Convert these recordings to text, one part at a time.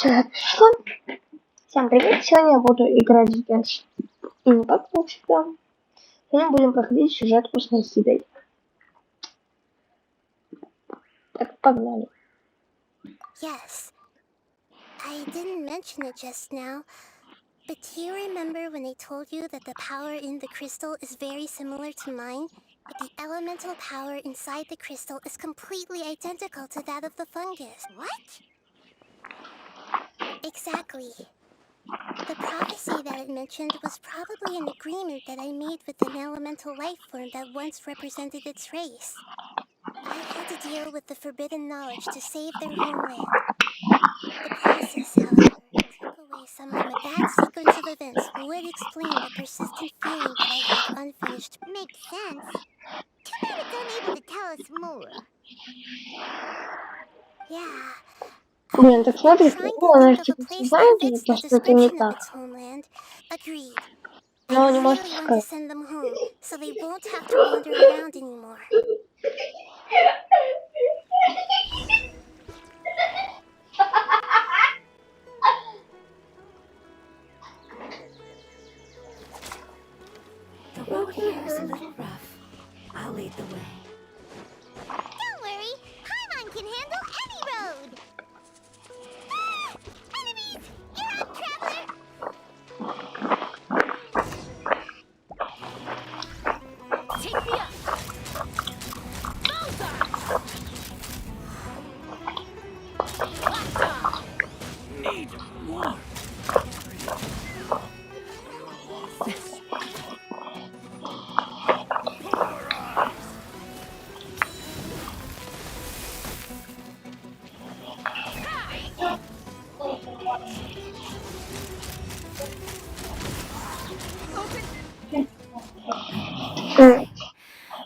Запишу. Всем привет! Сегодня я буду играть в GenshinImpact, как всегда. Сегодня будем проходить сюжетку с Нахидой. Так, погнали. Yes. I didn't mention it just now, but do you remember when I told you that the power in the crystal is very similar to mine? But the elemental power inside the crystal is completely identical to that of the fungus. What? Exactly. The prophecy that it mentioned was probably an agreement that I made with an elemental life form that once represented its race. I had to deal with the forbidden knowledge to save their homeland. The process, however, took away some from it. That sequence of events would explain the persistent feeling that I had unfinished. Makes sense. Too bad it's unable to tell us more. Yeah. Блин, так смотри, Trying ну, to она think же of a типа place that знает fits то, the что это не description of так. its homeland. Agreed. Но I не может really want to сказать. send them home, so they won't have to wander around anymore. The road here is a little rough. I'll lead the way. Don't worry, Paimon can handle any road. Ah! Enemies! You're up, traveler! Take me up! Need more.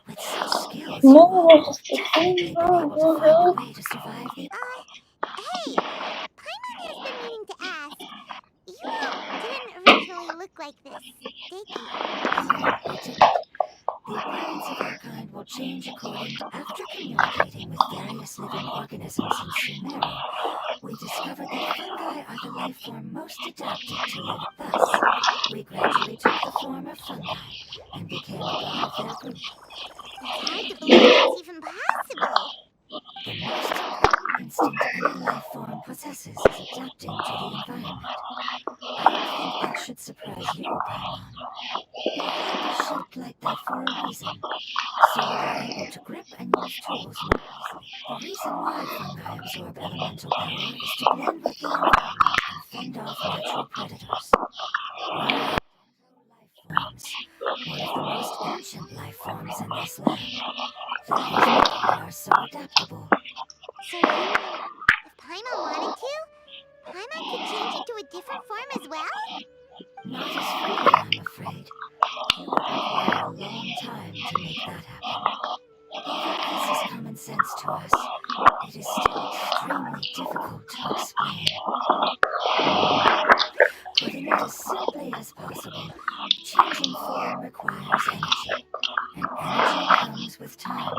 With such skills, you will most definitely be able to find a way to survive the... Hey! Paimon has been meaning to ask. You didn't originally look like this, did you? No, I didn't. The appearance of our kind will change according... After communicating with various living organisms in Sumeru, we discovered that fungi are the life form most adapted to live. Thus, we gradually took the form of fungi and became a part of their group. It's hard to believe that's even possible. The most important instinct any life form possesses is adapting to the environment. I don't think that should surprise you, Paimon. Your hand is shaped like that for a reason, so you're able to grip and use tools more easily. The reason why fungi absorb elemental power is to blend with the environment and fend off natural predators. We are life forms, one of the most ancient life forms in this land. That is why we are so adaptable. So you mean, if Paimon wanted to, Paimon could change into a different form as well? Not as freely, I'm afraid. It would require a long time to make that happen. Even this is common sense to us. It is still extremely difficult to explain. Putting it as simply as possible, changing form requires energy, and energy comes with time.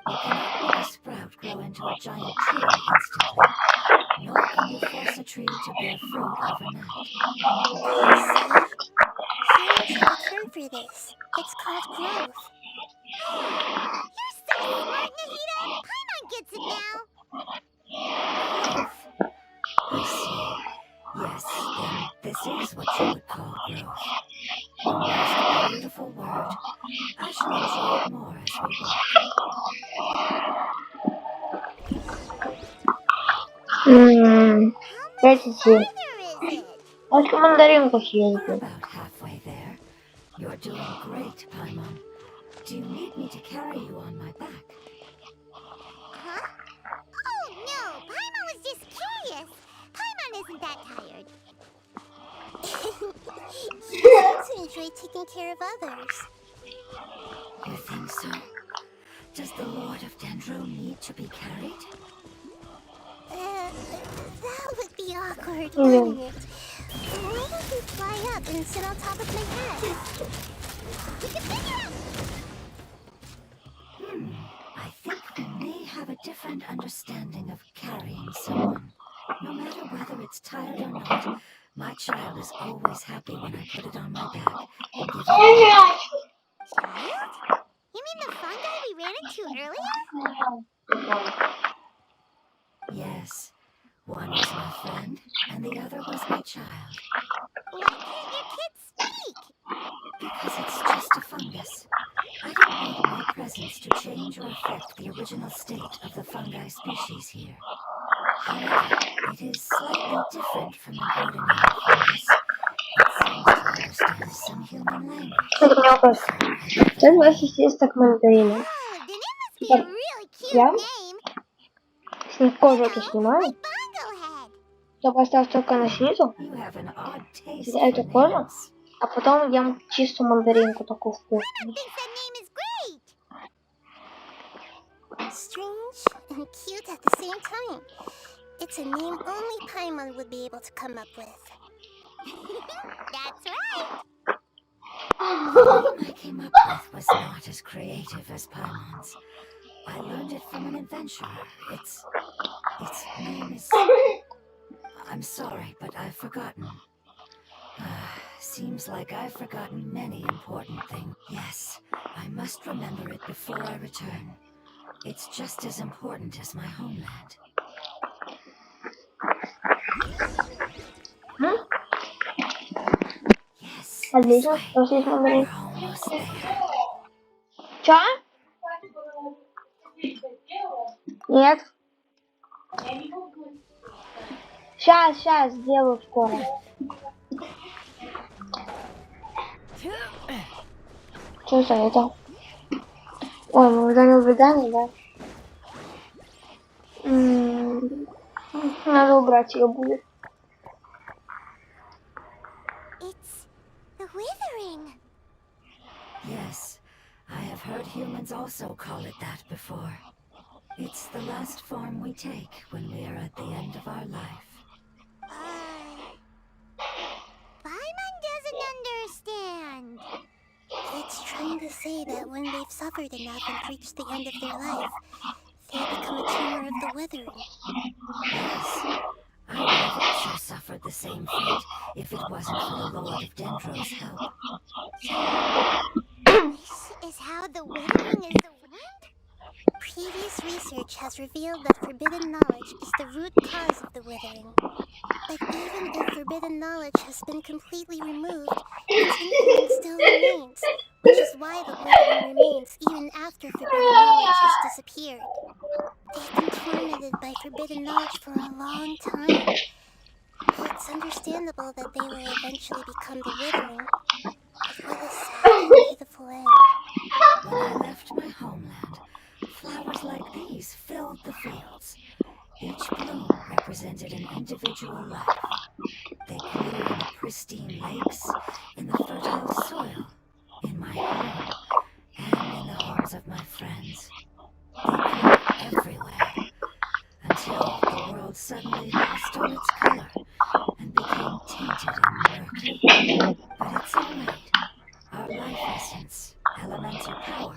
You cannot make a sprout grow into a giant tree instantly, nor can you force a tree to bear fruit overnight. I see. Humans have a term for this. It's called growth. You're so smart, Nahida! Paimon gets it now! Growth. I see. Yes, then this is what you would call growth. A most beautiful word. I shall enjoy it more as we walk. How much Видите, farther is it? вот мандаринку We're съездил. about halfway there. You're doing great, Paimon. Do you need me to carry you on my back? Huh? Oh, no! Paimon was just curious! Paimon isn't that tired. He seems to enjoy taking care of others. You think so? Does the Lord of Dendro need to be carried? That would be awkward, wouldn't it? Why don't you fly up and sit on top of my head? We can figure out... I think we may have a different understanding of carrying someone. No matter whether it's adult, tired or not, my child is always happy when I put it on my back and give it a ride. Child? You mean the fungi we ran into earlier? Yes, one was my friend, and the other was my child. Why can't your kids speak? Because it's just a fungus. I don't need my presence to change or affect the original state of the fungi species here. However, it is slightly different from an ordinary fungus. It seems to understand some human language. Это у меня вопрос. So I gave it Что a у вас name. есть так мандарина? Oh, the name must be a Типа, really cute я name. с них You кожу эту know, снимаю, like Bongo Head. я поставлю только на снизу, You have an odd taste я for эту кожу, names. а потом ем чистую мандаринку такую вкусную. Thinks that name is great. Strange and cute at the same time. It's a name only Paimon would be able to come up with. That's right. The name I came up with was not as creative as Paimon's. I learned it from an adventurer. Its name is... I'm sorry, but I've forgotten. Seems like I've forgotten many important things. Yes, I must remember it before I return. It's just as important as my homeland. Yes, this Отлично, way. у вас есть мандарин. We're almost there. Чё? Нет. Сейчас, сделаю скоро. Что за это? Ой, мы занял задание, да? Надо убрать ее будет. It's the withering. Yes, I have heard humans also call it that before. It's the last form we take when we are at the end of our life. Paimon doesn't understand. It's trying to say that when they've suffered enough and reached the end of their life, they become a tumor of the withering. Yes, I would have also suffered the same fate if it wasn't for the Lord of Dendro's help. This is how the withering is formed? Previous research has revealed that forbidden knowledge is the root cause of the withering. But even if forbidden knowledge has been completely removed, its influence still remains, which is why the withering remains even after forbidden knowledge has disappeared. They've been tormented by forbidden knowledge for a long time. It's understandable that they will eventually become the withering, but with a sad and pitiful end. When I left my homeland, flowers like these filled the fields. Each bloom represented an individual life. They grew in the pristine lakes, in the fertile soil, in my home, and in the homes of my friends. They grew everywhere, until the world suddenly lost all its color and became tainted and murky. But it's all right. Our life essence, elemental power,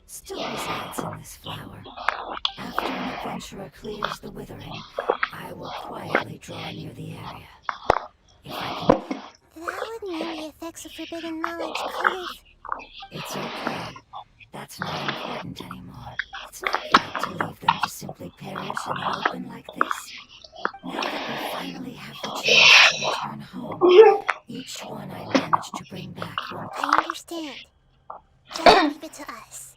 still resides in this flower. After an adventurer clears the withering, I will quietly draw near the area. If I can... That would mean the effects of forbidden knowledge could have... It's okay. That's not important anymore. It's not right to leave them to simply perish in the open like this. Now that we finally have the chance to return home, each one I managed to bring back will... I understand. Just leave it to us.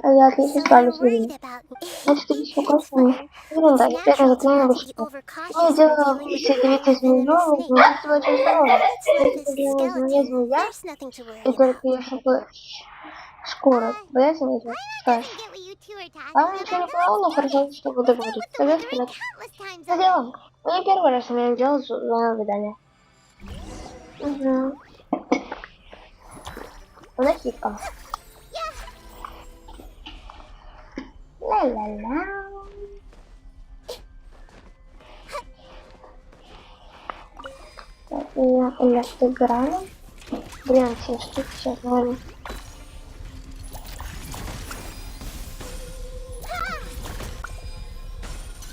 А я отлично So справлюсь you're с worried ними. about... Значит, ты еще It's красный. fine. Ну да, It's теперь я natural to заклинаю want to be высоту. overcautious Мне when дело dealing with a соединиться с highly venomous змеёй, snake. но чувствую очень But здорово. now that's life Если as a появилась skeleton, змея, there's nothing to worry и только about. если бы шкура, понятия не Paimon скажешь. doesn't get what you two are talking Вам about. ничего не No, понял, но let's do хорошо, it. что буду We've dealt говорить. with the Совет withering вперед. countless times За делом. already. Ну, не первый раз у меня дело зону задания. Угу. Логика. Ла-ла-ла. Так, и электограмма. Блин, все штуки сейчас говорю.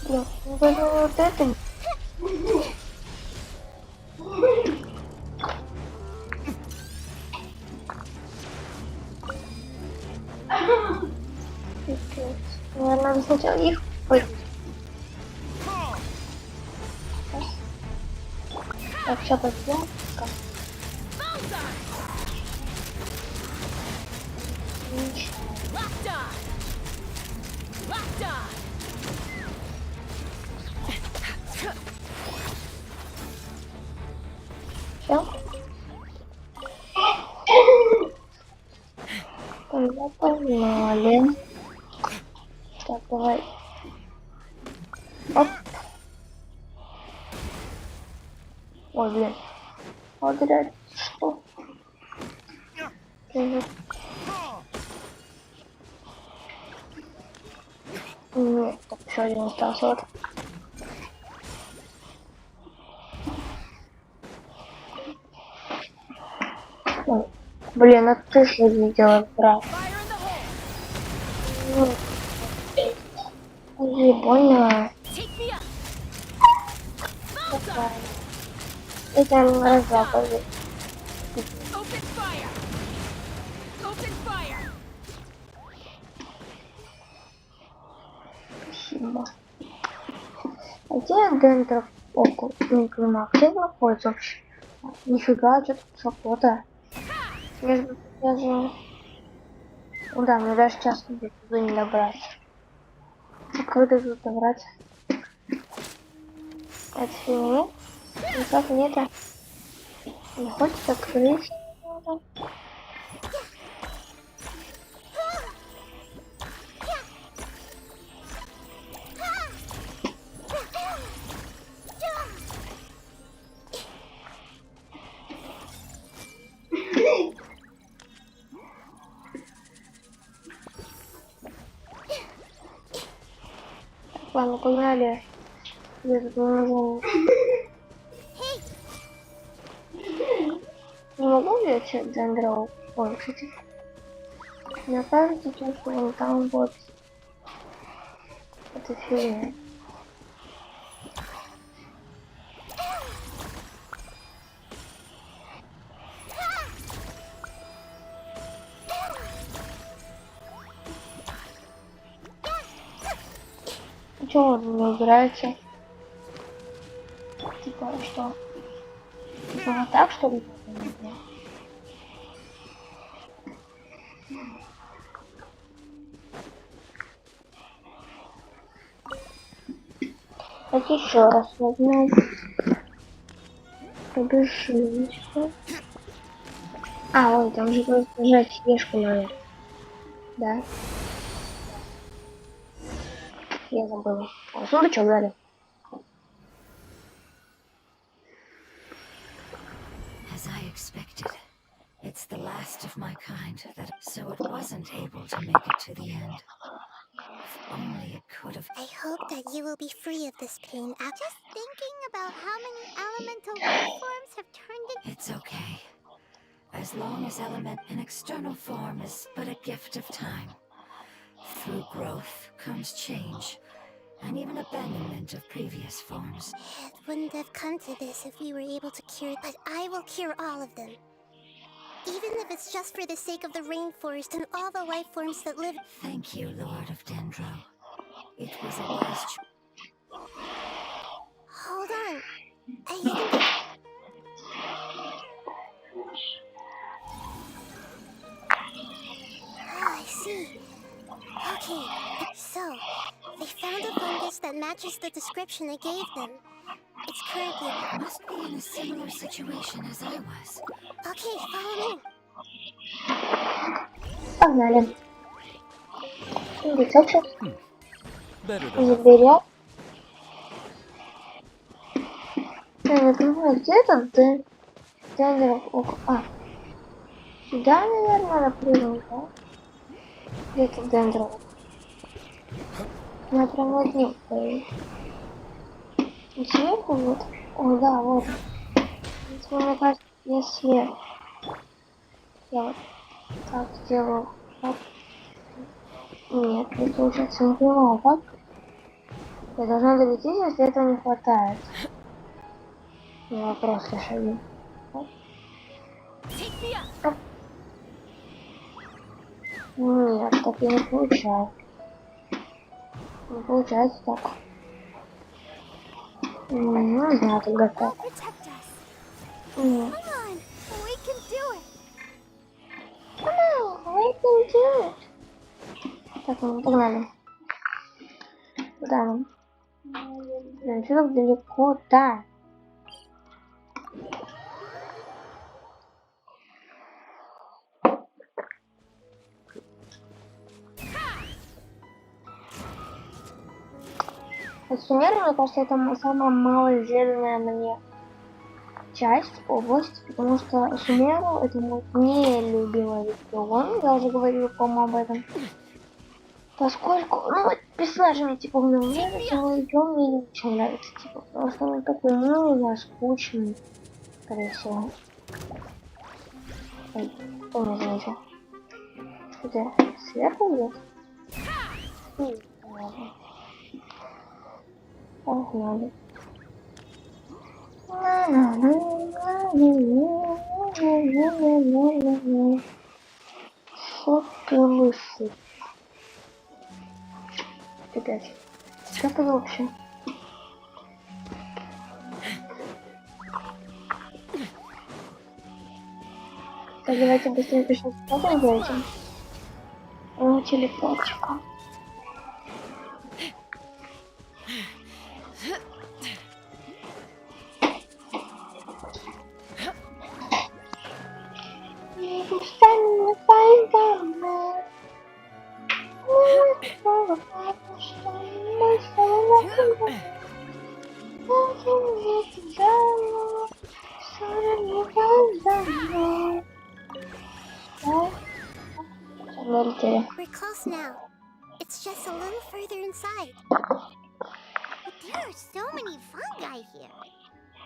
Блин, ну, вот это Наверное, надо сначала их победить. Так, сейчас победим. Все. Тогда погнали. Так, давай. Оп. Ой, блин. Вот, блядь, что? Нет, так, еще один остался. Вот. Ой, блин, а ты что сделал, брат? Ой, больно. Это разлапали. Спасибо. А где дендров около Инклима? Где находится вообще? Нифига, что тут шапота. Между даже... Ну да, мне даже сейчас будет туда не добраться. А когда тут добраться? Это фигня? Никак нет. Не хочет открыть. Ладно, погнали. Я тут не могу. Не могу взять дендров? Ой, кстати. Мне кажется, что он там вот. Это фигня. Почему он не убирается? Типа, что? Типа вот так, что ли? Так еще раз возьмем. Побежим. А, ой, там же просто нажать ешку надо. Да. Я забыла. О, сундучок дали. As I expected, it's the last of my kind that so it wasn't able to make it to the end. If only it could have. I hope that you will be free of this pain after just thinking about how many elemental life forms have turned into. It's okay. As long as an external form is but a gift of time. Through growth comes change, and even abandonment of previous forms. It wouldn't have come to this if we were able to cure, but I will cure all of them. Even if it's just for the sake of the rainforest and all the life forms that live. Thank you, Lord of Dendro. It was a wise choice. Hold on. I think. Ah, I see. Okay, so they found a fungus that matches the description I gave them. It's currently. Must be in a similar situation as I was. Okay, follow me. Погнали. Сундучок сейчас. Заберем. Я не понимаю, где этот дендров около. А. Сюда, наверное, надо прыгнуть, да? Где-то дендров. Я прям над ним стою. И сверху вот. О, да, вот. Если, мне кажется, если я вот так сделаю. Так. Нет, не получается, не понимаю, как. Я должна долететь, если этого не хватает. Я просто шагу. Оп. Нет, так и не получается. Не получается так. Ну да, тогда так. Нет. We can do it. Так, ну погнали. Куда нам? Блин, что так далеко? Да. Суммерно, мне кажется, это самая малоизведанная мне часть, область, потому что Сумеру это мой нелюбимый регион, я уже говорила, по-моему, об этом. Поскольку, ну, персонажи мне типа не нравятся, но регион мне не очень нравится, типа, потому что он такой милый, скучный, скорее всего. Ой, кто меня заметил? Что-то сверху идет? Ладно. Погнали. Что ты лысый? Опять. Что это вообще? Так, давайте быстрее пишем смотрим за этим. О, телефончика. We're close now. It's just a little further inside. But there are so many fungi here.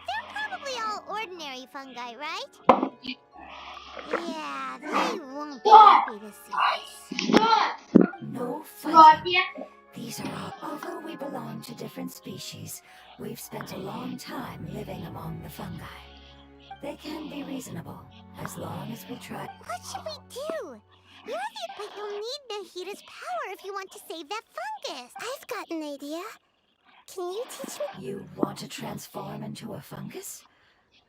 They're probably all ordinary fungi, right? Yeah, they won't be happy to see us. No fighting. These are all. Although we belong to different species, we've spent a long time living among the fungi. They can be reasonable, as long as we try. What should we do? But you'll need Nahita's power if you want to save that fungus. I've got an idea. Can you teach me? You want to transform into a fungus?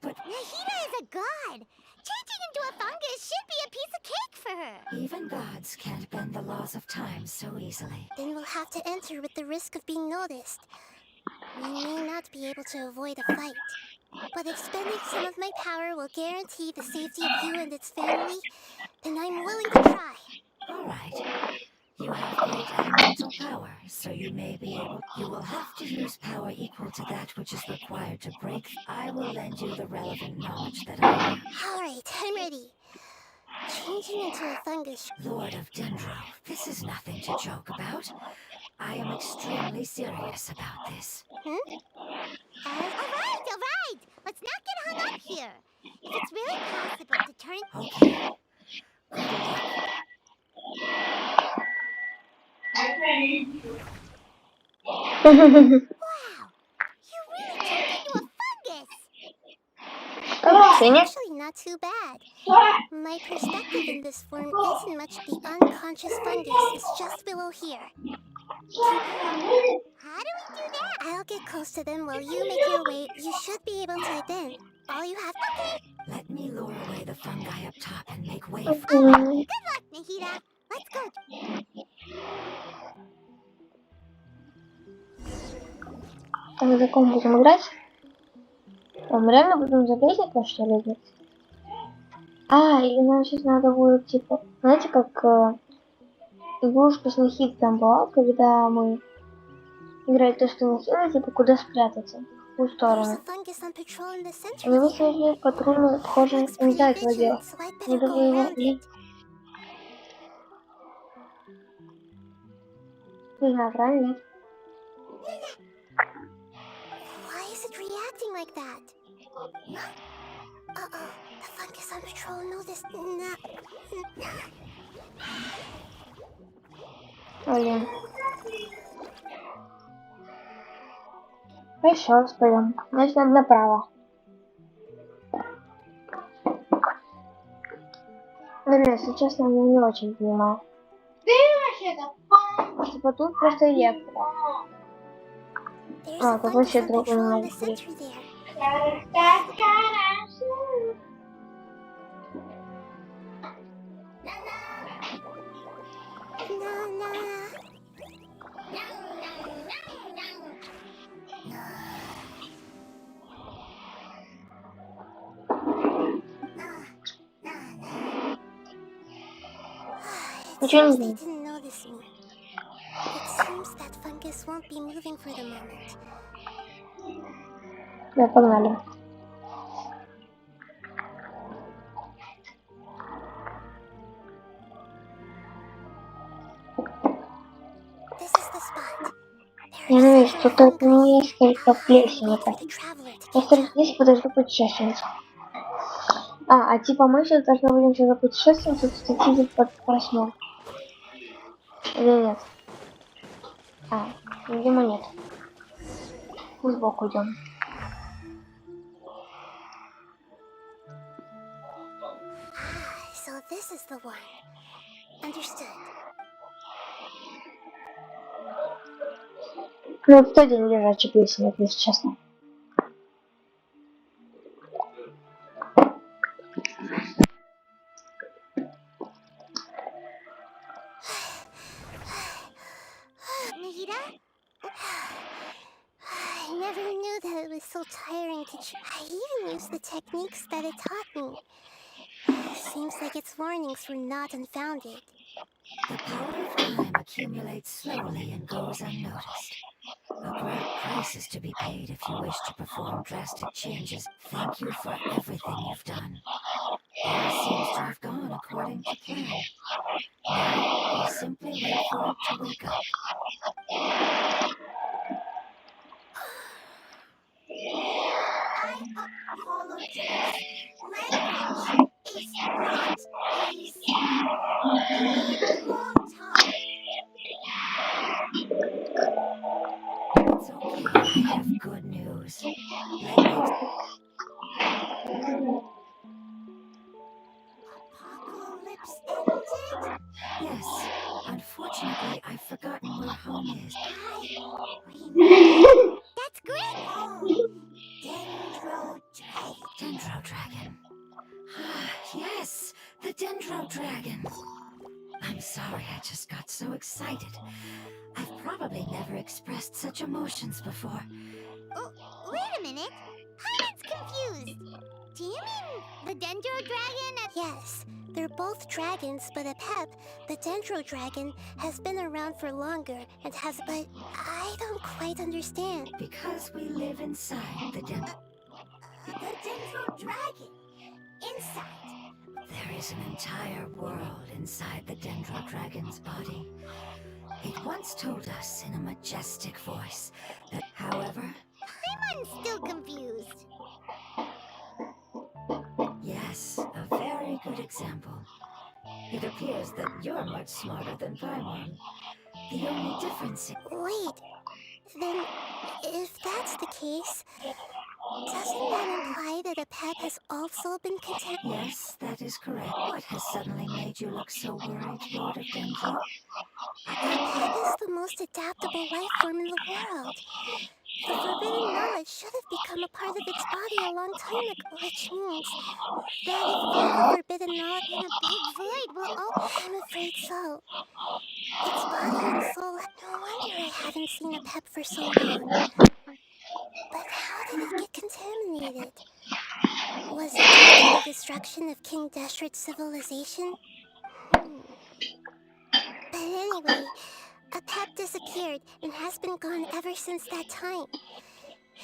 But Nahita is a god. Changing into a fungus should be a piece of cake for her. even gods can't bend the laws of time so easily. Then we'll have to enter with the risk of being noticed. We may not be able to avoid a fight, but if spending some of my power will guarantee the safety of you and its family, then I'm willing to try. All right. You have great elemental power, so you may be able. You will have to use power equal to that which is required to break. I will lend you the relevant knowledge that I have. All right, I'm ready. Changing into a fungus. Lord of Dendro, this is nothing to joke about. I am extremely serious about this. All right. Let's not get hung up here. If it's really possible to turn. Okay. Good luck. Wow! You really turned into a fungus! It's actually not too bad. My perspective in this form isn't much. The unconscious fungus is just below here. How do we do that? I'll get close to them while you make your way. You should be able to then. All you have. Okay. Let me lure away the fungi up top and make way for. Good luck, Nahita. Let's go. Так, за ком будем играть? Мы реально будем за Бейзика, что ли, играть? И нам сейчас надо будет, типа, знаете, как игрушка с Нахид там была, когда мы играли то, что Нахид, типа, куда спрятаться, в какую сторону. И мы сегодня патрульный, похоже, не знаю этого дела. Не думаю его видеть. Не знаю, правильно, нет? Why is it reacting like that? Uh-oh, the fungus on patrol noticed. Блин. Еще раз пойдем. Значит, надо направо. Блин, если честно, я не очень понимаю. Типа тут просто электро. There's a А, тут fungus вообще on другой не patrol in the может быть. center there. Na. It Ничего не seems they знаю. didn't notice me. It seems that fungus won't be moving for the moment. Да, погнали. This is the spot. There Я are надеюсь, several что тут fungi. несколько I'll hide and wait плесени. for the traveler to catch Если up. здесь подожду путешественницу. А типа мы сейчас должны будем что-то путешественницу, кстати, видеть под просмотр. Или нет? Видимо нет. Мы сбоку идем. So this is the one. Understood. Ну, это день лежачий плесени, если честно. Nagita? I never knew that it was so tiring to I even used the techniques that it taught me. Seems like its warnings were not unfounded. The power of time accumulates slowly and goes unnoticed. A great price is to be paid if you wish to perform drastic changes. Thank you for everything you've done. All seems to have gone according to plan. Now, we simply wait for it to wake up. I apologize. Language is not easy. Long time. It's okay, I have good news. Let me Apocalypse ended? Yes, unfortunately, I've forgotten where home is. I remember. That's great. Home. Dendro Dragon. Dendro Dragon. Ah, yes, the Dendro Dragon. I'm sorry, I just got so excited. I've probably never expressed such emotions before. Oh, wait a minute. Hyman's confused. Do you mean the Dendro Dragon? Yes, they're both dragons, but Apep, the Dendro Dragon, has been around for longer and has. But I don't quite understand. Because we live inside the The Dendro Dragon? Inside? There is an entire world inside the Dendro Dragon's body. It once told us in a majestic voice that, however, Hyman's still confused. yes, a very good example. It appears that you're much smarter than Paimon. The only difference is... Wait, then if that's the case, doesn't that imply that Apep has also been content? Yes, that is correct. What has suddenly made you look so worried, Lord of Dendro? Apep is the most adaptable life form in the world. The forbidden knowledge should have become a part of its body a long time ago, which means that if all the forbidden knowledge in a big void will all... I'm afraid so. Its body and soul... No wonder I haven't seen Apep for so long. But how did it get contaminated? Was it due to the destruction of King Deshret's civilization? But anyway, Apep disappeared and has been gone ever since that time.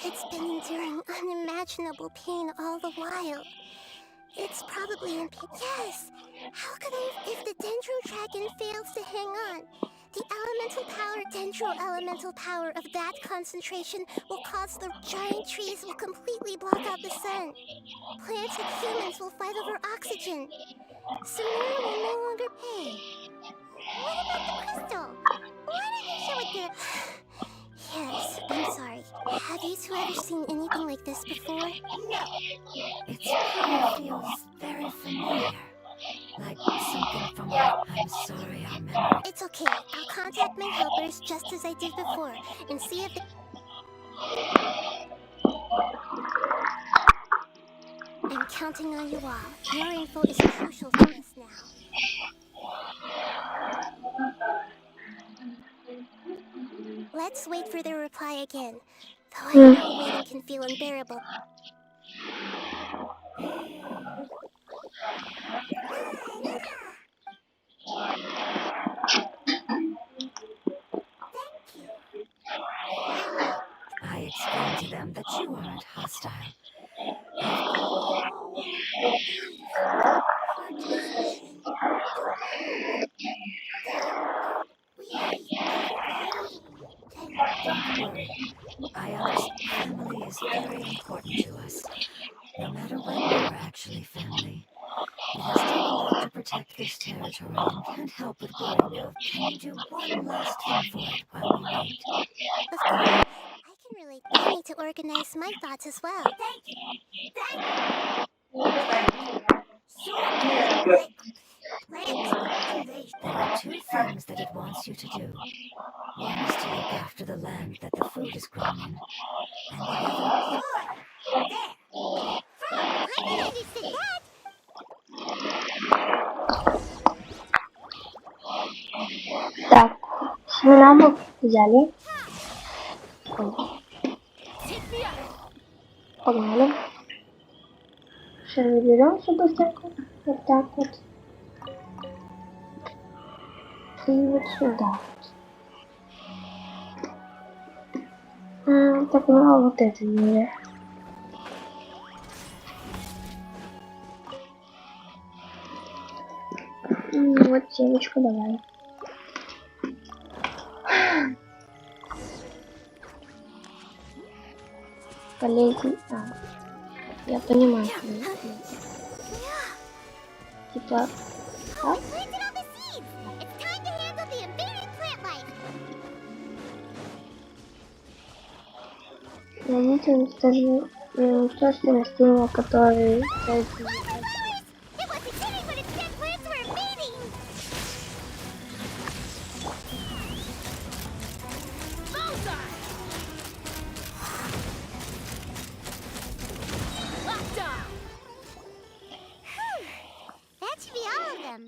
It's been enduring unimaginable pain all the while. It's probably in pain. Yes! How could I... If the Dendro Dragon fails to hang on, the Dendro elemental power of that concentration will cause the giant trees will completely block out the sun. Plants and humans will fight over oxygen. Samira will no longer... Hey, what about the crystal? Why didn't you show it to... Yes, I'm sorry. Have you two ever seen anything like this before? No. Its power feels very familiar. Like something from our I'm sorry, our memory. It's okay. I'll contact my helpers just as I did before and see if they... I'm counting on you all. Your info is crucial to us now. Let's wait for their reply again. Though I Hmm. know waiting can feel unbearable. Thank you. Finally. I explained to them that you aren't hostile. Of course. What is it? To prove that we are right. Don't worry. I understand. Family is very important to us. No matter when we were actually family. It has done a lot to protect this territory and can't help but worry now. Can you do one last thing for it while we wait? Of course. I can relate. I need to organize my thoughts as well. Thank you. Thank you. Sort of like plant. There are two things that it wants you to do. One is to look after the land that the food is grown in, and the other... Sure. There. I can understand that. Так, семена мы взяли. Ой, погнали. Сейчас берем все быстренько. Вот так вот. И вот сюда. Так, ну а вот это не. Вот семечко давай. Полезем. Я понимаю, что типа. Oh, I planted all the seeds. It's time to handle the invading plant life. Найдите уничтожьте растения, которые... Flowers! It wasn't kidding, but its dead plants were invading. Bullseye! Lockdown! That should be all of them.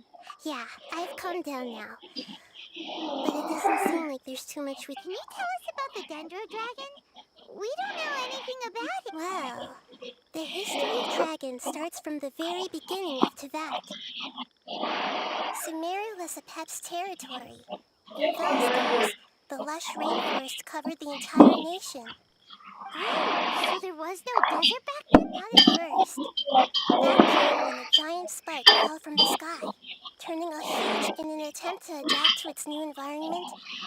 Yeah, I've calmed down now. But it doesn't seem like there's too much we... Can you tell us about the Dendro Dragon? We don't know anything about it. Well, the history of dragons starts from the very beginning of Teyvat. Sumeru was a Pep's territory. In those days, the lush rainforest covered the entire nation. Oh, so there was no desert back then? Not at first. That came when a giant spike fell from the sky, turning a huge... In an attempt to adapt to its new environment,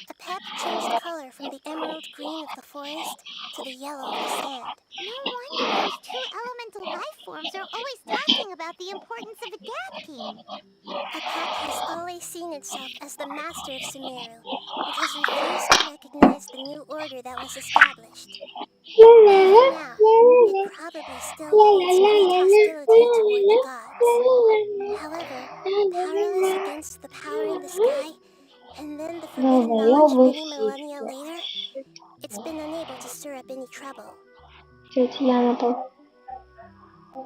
a Pep changed color from the emerald green of the forest to the yellow of the sand. No wonder those two elemental life forms are always talking about the importance of adapting. A Pep has always seen itself as the master of Sumeru and has refused to recognize the new order that was established. Even now, it probably still holds great hostility toward the gods. However, powerless against the power in the sky, and then the forbidden knowledge many millennia later, it's been unable to stir up any trouble. Тетя Яна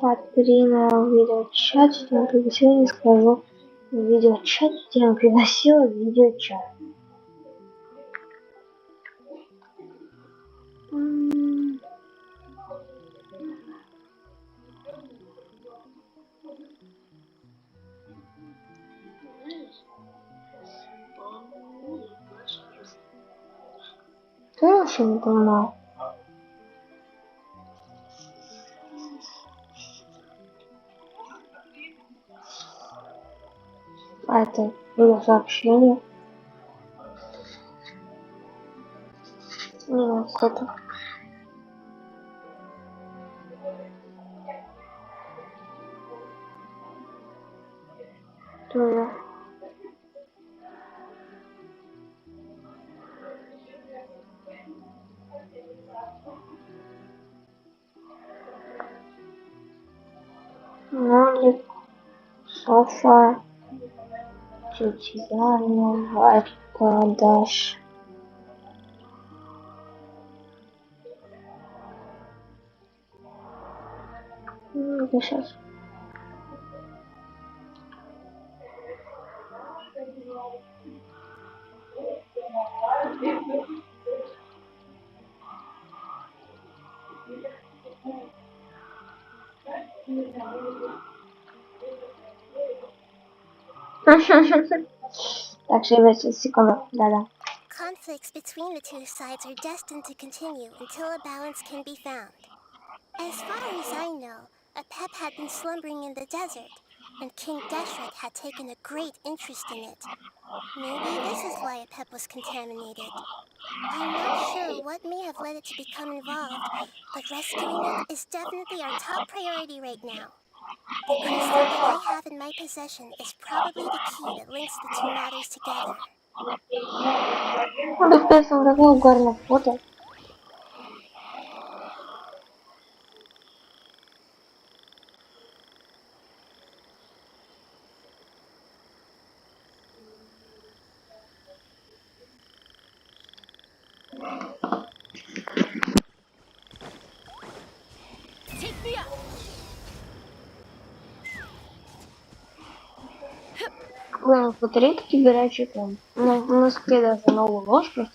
Патрина в видеочат, что я пригласила, не скажу. В видеочат, я пригласила в видеочат. Ты вообще не понимаю. А это было сообщение. Не знаю, кто-то. Тоже. Нолик. Софа, тетя продаж. Это сейчас. Так, 60 секунд. Да-да. Conflicts between the two sides are destined to continue until a balance can be found. As far as I know, a Pep had been slumbering in the desert, and King Deshret had taken a great interest in it. Maybe this is why a Pep was contaminated. I'm not sure what may have led it to become involved, but rescuing it is definitely our top priority right now. The crystal that I have in my possession is probably the key that links the two matters together. Ну, да, какое угарное фото. Блин, батареи такие горячие прям. Ну, в носке даже новую ложь просто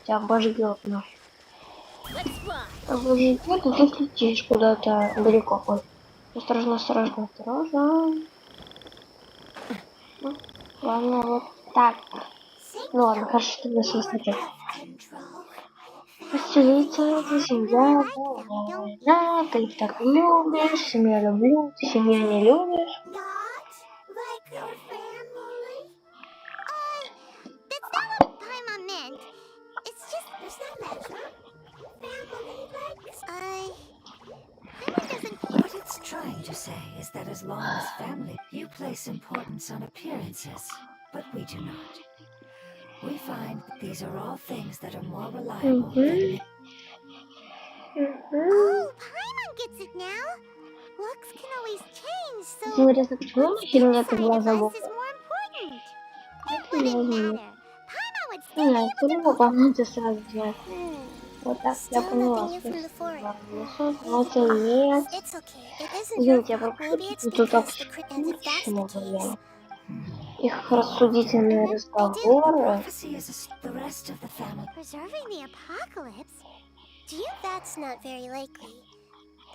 тебя обожгет нахуй. Обожгет, и ты слетишь куда-то далеко. Ой, осторожно, осторожно, осторожно. Ну, ладно, вот так. Ну ладно, хорошо, что я сейчас хотел. Поселиться, семья, да, ты их так любишь, семья люблю, ты семью не любишь. Not like your family? That's not what Paimon meant. It's just there's not much family likes. Paimon doesn't. What it's trying to say is that as long as family, you place importance on appearances, but we do not. We find that these are all things that are more reliable than... Oh, Paimon gets it now. Looks can always change, so Интересно, почему what's нахер нет inside of глаза us Бога? is more important. It Это я wouldn't знаю. matter. Paimon would still Не, be я able to поняла, poop. по-моему, ты сразу знаешь. Вот так, я Still поняла, nothing new from the forest. спасибо. Молодец. It's okay. It isn't your Извините, я fault. пропущу Maybe it's тут because the and if that's the обшучного case. их рассудительные I do. The разговоры. prophecy is the rest of the family. Preserving the apocalypse? Do you? That's not very likely.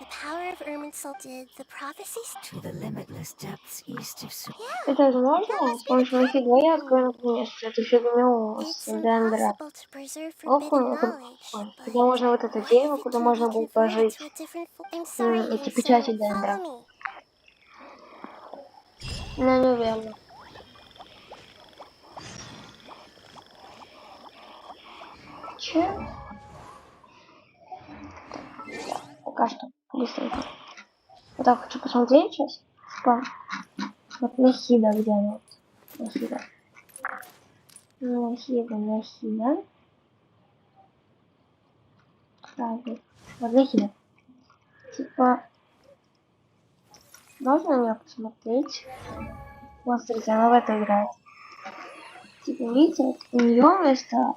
The power of Irminsul did the prophecies. To the limitless depths east of Su... Yeah, Это that возможно? С must be the помощью фигва я открою наконец эту фигню с It's дендра. impossible to preserve Ох, forbidden knowledge, ой, but куда можно вот это what дерево, if it куда can be можно будет converted положить to a different I'm sorry, эти Irminsul. печати Follow дендра. me. Ну, неверно. Че? Пока что быстренько. Вот так хочу посмотреть сейчас. Вот Нахида, где она? Нахида. Нахида. Так, вот Нахида. Типа, можно мне посмотреть? Вот, смотрите, она в это играет. Типа, видите, вот у нее вместо...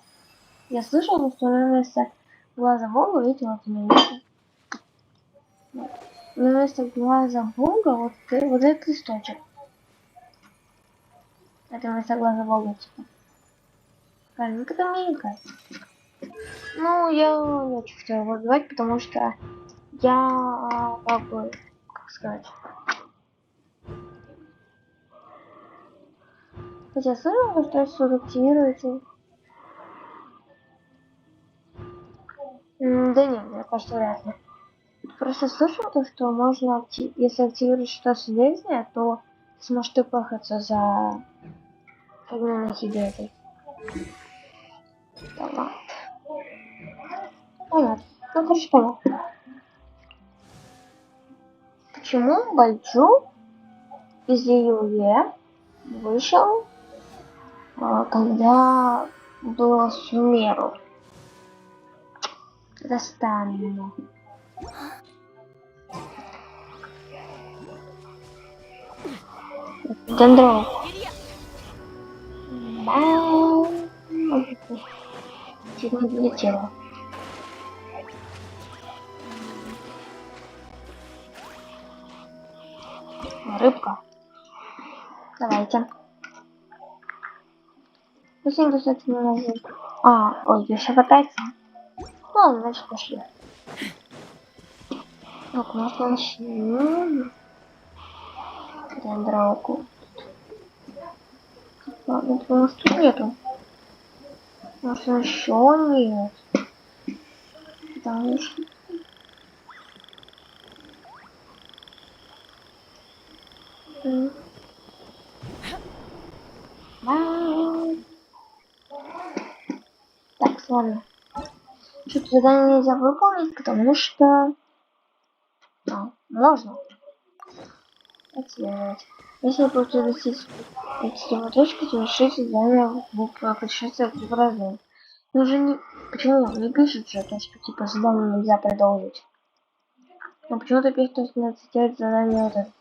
Я слышала, что она вместо глаза Бога, видите, вот у меня. Вот. Но вместо глаза Бога вот этот листочек. Это вместо глаза Бога, типа. Как это миленько. Ну, я не очень хотела его звать, потому что я, как бы, как сказать... Хотя слышала, что если активируете... Да нет, мне кажется, вряд ли. Просто слышал то, что можно, если активировать что-то полезное, то сможешь ты пахаться за фигней себе этой. Понятно. Понятно. Ну, короче, понятно. Почему Байджу из ЕЮЕ вышел, когда было Сумеру? Это странно. Дендрон. Чуть не долетела. Рыбка. Давайте. Зачем вы это не назад? Ой, еще катается. Ладно, значит пошли. Так, у нас начнем. Дендроку. Ладно, потому что нету. У нас еще нет. Потому что... Так, ладно. Что-то задание нельзя выполнить, потому что... можно. Отслеживать. Если просто достичь экстремальной точки, то решите задание в путешествие в разу. Но уже не... Почему? Не пишет же, то, что типа задание нельзя продолжить. Но почему-то пишет, что надо сделать задание вот это.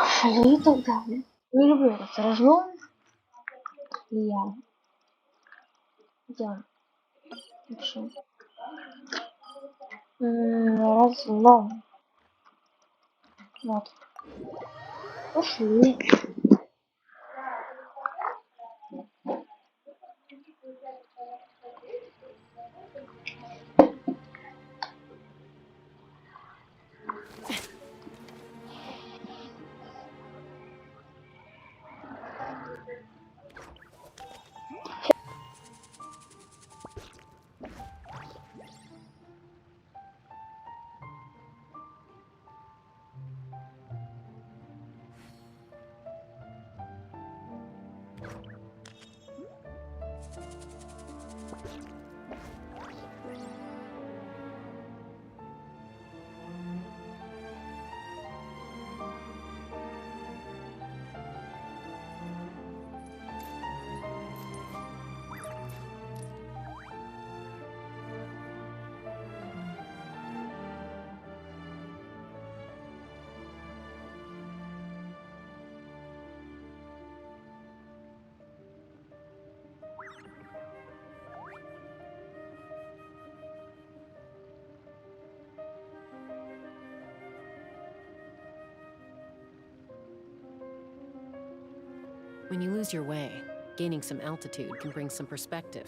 Шли тогда. Не люблю этот разлом. И я. Где? Вообще. Разлом. Вот. Пошли. When you lose your way, gaining some altitude can bring some perspective.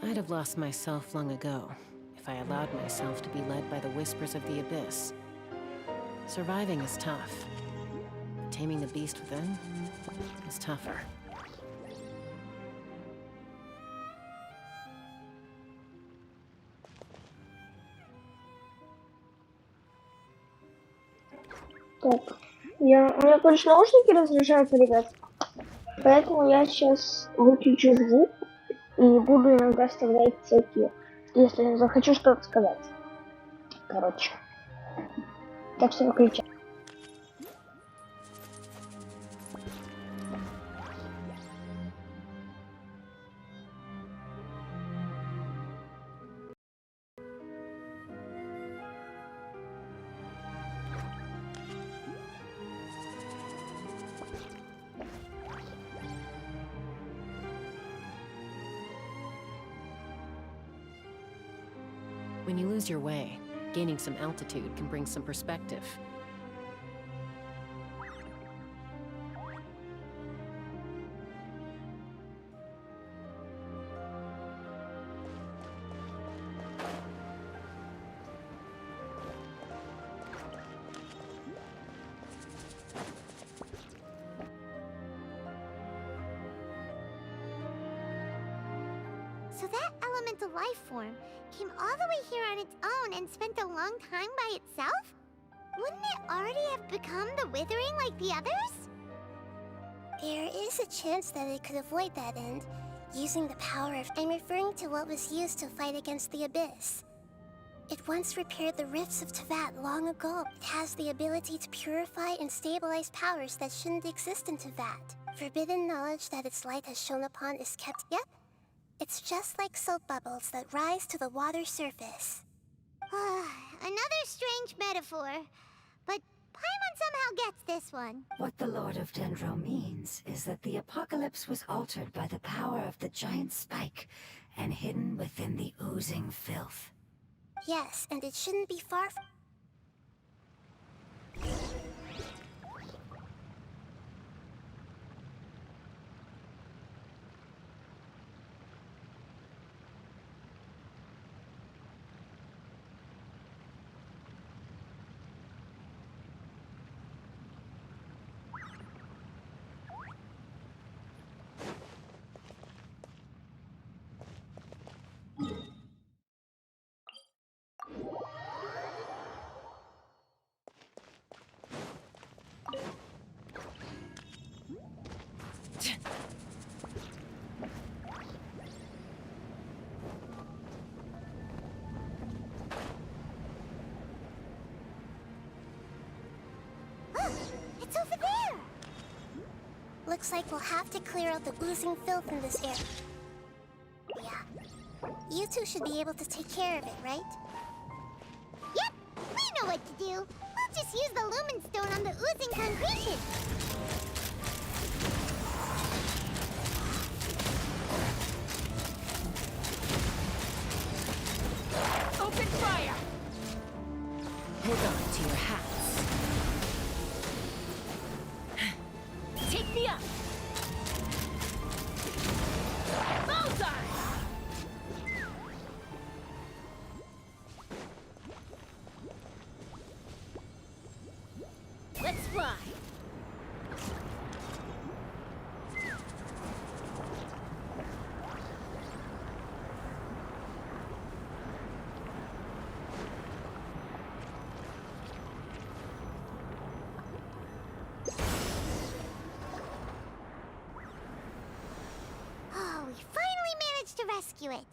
I'd have lost myself long ago if I allowed myself to be led by the whispers of the abyss. Surviving is tough. But taming the beast within is tougher. Так. У меня, короче, наушники разряжаются, ребят. Поэтому я сейчас выключу звук и буду иногда вставлять всякие, если я захочу что-то сказать. Короче. Так что выключаю. When you lose your way, gaining some altitude can bring some perspective. So that elemental life form came all the way here on its own and spent a long time by itself? Wouldn't it already have become the Withering like the others? There is a chance that it could avoid that end, using the power of... I'm referring to what was used to fight against the Abyss. It once repaired the rifts of Teyvat long ago. It has the ability to purify and stabilize powers that shouldn't exist in Teyvat. Forbidden knowledge that its light has shone upon is kept... Yep. It's just like soap bubbles that rise to the water surface. Another strange metaphor. But Paimon somehow gets this one. What the Lord of Dendro means is that the apocalypse was altered by the power of the giant spike and hidden within the oozing filth. Yes, and it shouldn't be far from... It's over there! Looks like we'll have to clear out the oozing filth in this area. Yeah. You two should be able to take care of it, right? Yep! We know what to do! We'll just use the lumen stone on the oozing concretion! Open fire! Hold on to your hats. Take me up! Bullseye! Let's fly! Oh, we finally managed to rescue it.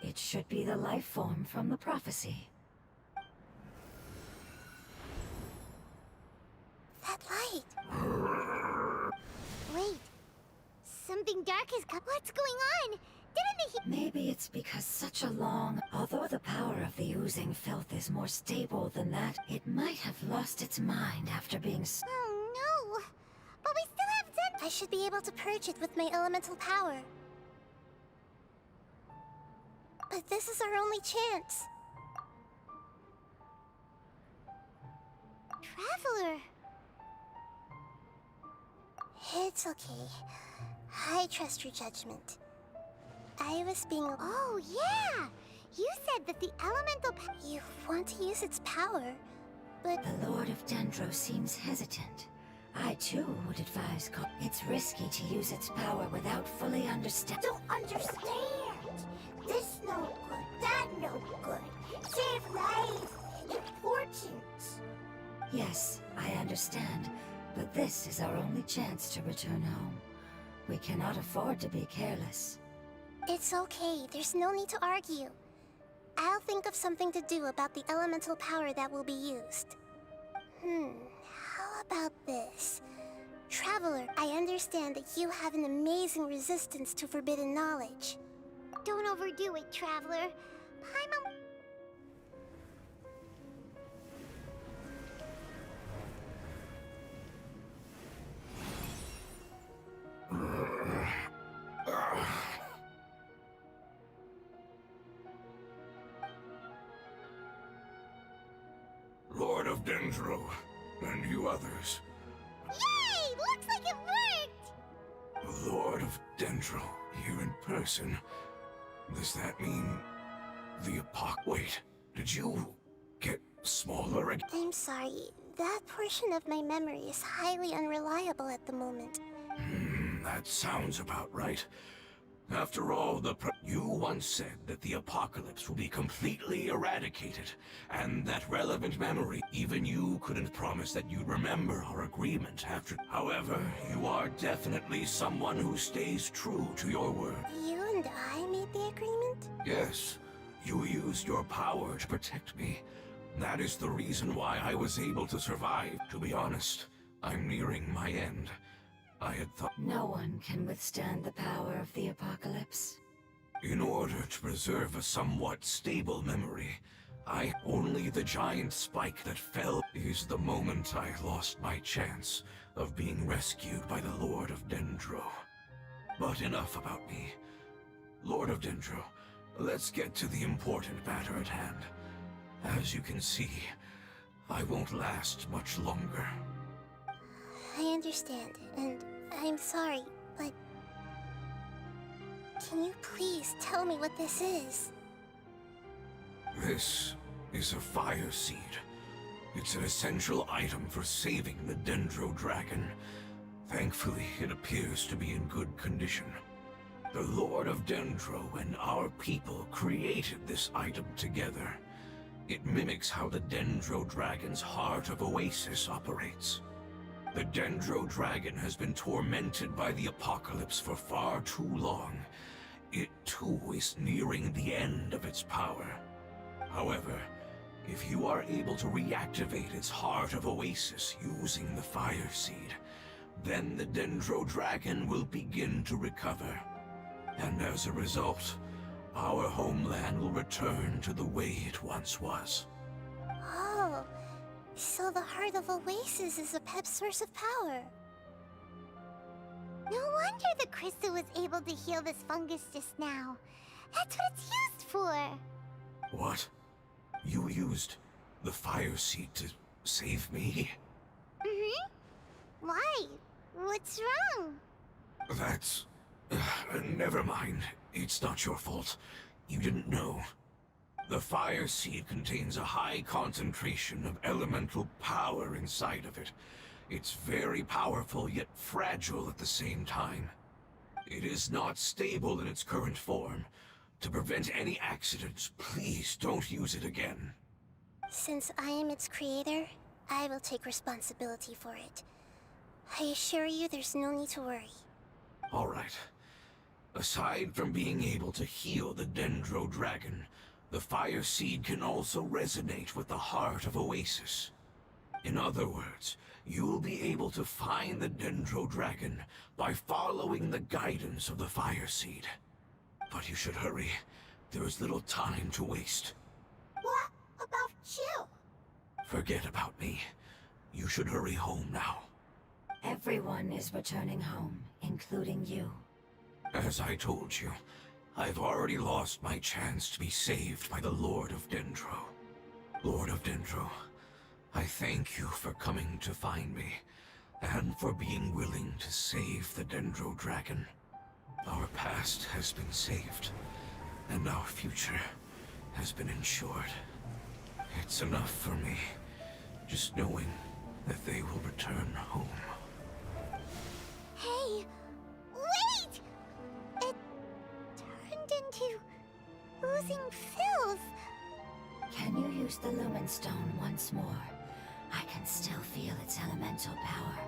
It should be the life form from the prophecy. That light. Wait. Something dark has come. What's going on? Didn't the Maybe it's because such a long... Although the power of the oozing filth is more stable than that, it might have lost its mind after being... Oh no! But we still have Zen... I should be able to purge it with my elemental power. But this is our only chance. Traveler! It's okay. I trust your judgment. I was being... Oh, yeah! You said that the elemental... You want to use its power, but... The Lord of Dendro seems hesitant. I too would advise it's risky to use its power without fully understanding. Don't understand! This no good, that no good. Save lives! Important! Yes, I understand, but this is our only chance to return home. We cannot afford to be careless. It's okay, there's no need to argue. I'll think of something to do about the elemental power that will be used. How about this? Traveler, I understand that you have an amazing resistance to forbidden knowledge. Don't overdo it, Traveler. Paimon... Lord of Dendro, and you others. Yay! Looks like it worked! Lord of Dendro, here in person. Does that mean the Wait, did you get smaller again? I'm sorry. That portion of my memory is highly unreliable at the moment. That sounds about right. After all, you once said that the apocalypse will be completely eradicated, and that relevant memory, even you couldn't promise that you'd remember our agreement after. However, you are definitely someone who stays true to your word. You and I made the agreement? Yes, you used your power to protect me. That is the reason why I was able to survive. To be honest, I'm nearing my end. I had thought No one can withstand the power of the apocalypse. in order to preserve a somewhat stable memory, only the giant spike that fell is the moment I lost my chance of being rescued by the Lord of Dendro. But enough about me. Lord of Dendro, let's get to the important matter at hand. As you can see, I won't last much longer. I understand, and I'm sorry, but... Can you please tell me what this is? This is a fire seed. It's an essential item for saving the Dendro Dragon. Thankfully, it appears to be in good condition. The Lord of Dendro and our people created this item together. It mimics how the Dendro Dragon's Heart of Oasis operates. The Dendro Dragon has been tormented by the apocalypse for far too long. It too is nearing the end of its power. However, if you are able to reactivate its Heart of Oasis using the Fire Seed, then the Dendro Dragon will begin to recover. And as a result, our homeland will return to the way it once was. Oh, so the Heart of Oasis is a pep source of power. No wonder the crystal was able to heal this fungus just now. That's what it's used for. What? You used the Fire Seed to save me? Why? What's wrong? That's... never mind. It's not your fault. You didn't know. The Fire Seed contains a high concentration of elemental power inside of it. It's very powerful, yet fragile at the same time. It is not stable in its current form. To prevent any accidents, please don't use it again. Since I am its creator, I will take responsibility for it. I assure you there's no need to worry. All right. Aside from being able to heal the Dendro Dragon, the Fire Seed can also resonate with the Heart of Oasis. In other words, you'll be able to find the Dendro Dragon by following the guidance of the Fire Seed. But you should hurry. There is little time to waste. What about you? Forget about me. You should hurry home now. Everyone is returning home, including you. As I told you, I've already lost my chance to be saved by the Lord of Dendro. Lord of Dendro, I thank you for coming to find me, and for being willing to save the Dendro Dragon. Our past has been saved, and our future has been ensured. It's enough for me, just knowing that they will return home. Hey, wait! It turned into oozing filth. Can you use the Lumen Stone once more? I can still feel its elemental power.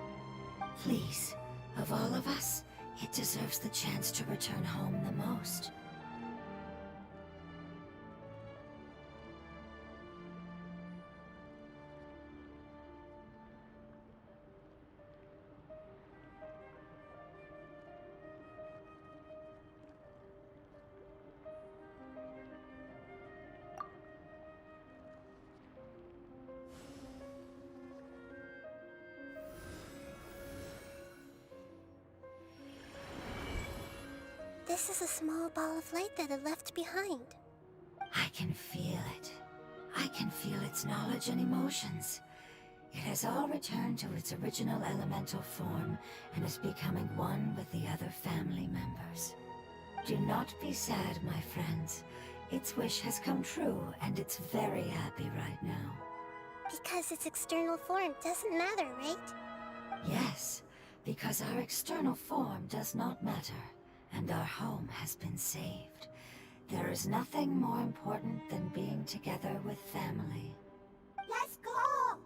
Please, of all of us, it deserves the chance to return home the most. This is a small ball of light that it left behind. I can feel it. I can feel its knowledge and emotions. It has all returned to its original elemental form and is becoming one with the other family members. Do not be sad, my friends. Its wish has come true, and it's very happy right now. Because its external form doesn't matter, right? Yes, because our external form does not matter, and our home has been saved. There is nothing more important than being together with family. Let's go!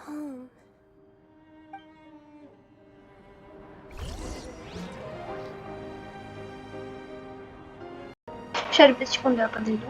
Home. Через 5 секунд я подойду.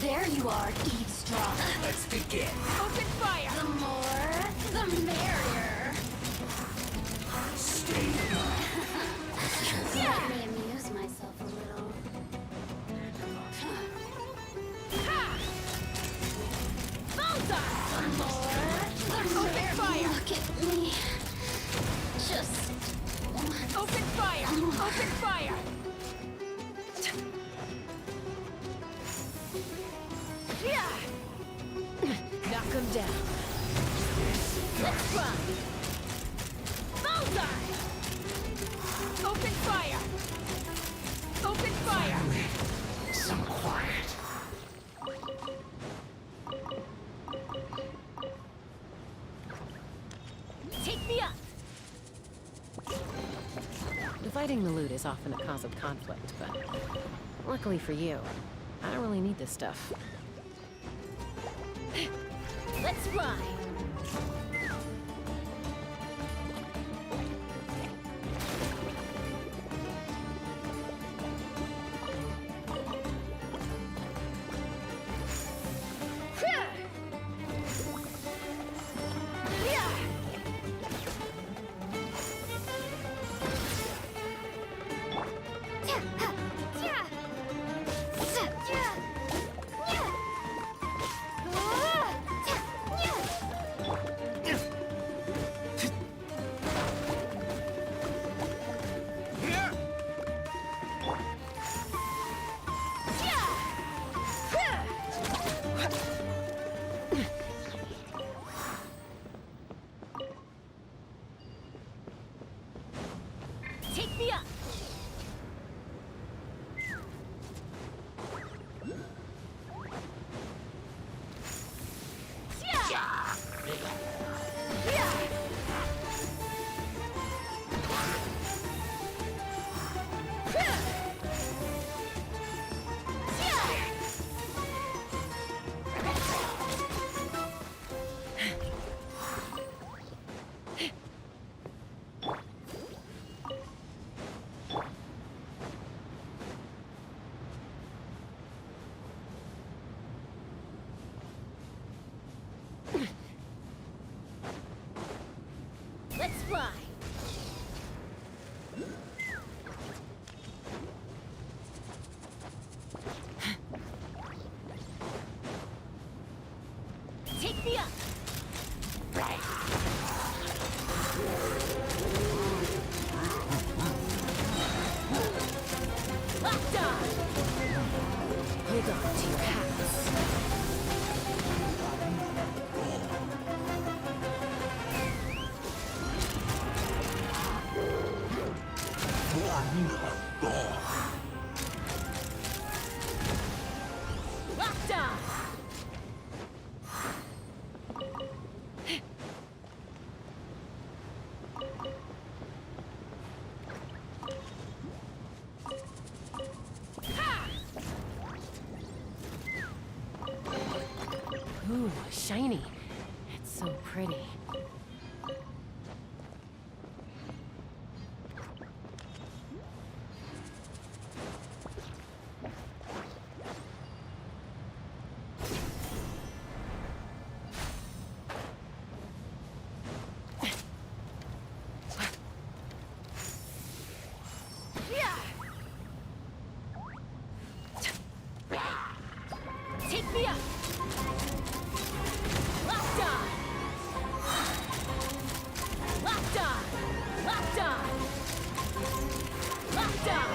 There you are, eavesdrop. Let's begin. Open fire! The more, the merrier. Stay Let me amuse myself a little. Bullseye! The more, the merrier. Fire! Look at me. Just Open fire! Open fire! Knock him down. Let's run! Bullseye! Open fire! Open fire! some quiet. Take me up! Dividing the loot is often a cause of conflict, but luckily for you, I don't really need this stuff. Let's ride! Take me up! Let's fly! Take me up! Locked on! Hold on to your hats. Locked on! Ooh, shiny. It's so pretty. Take me up! Locked on! Locked on! Locked on! Locked on!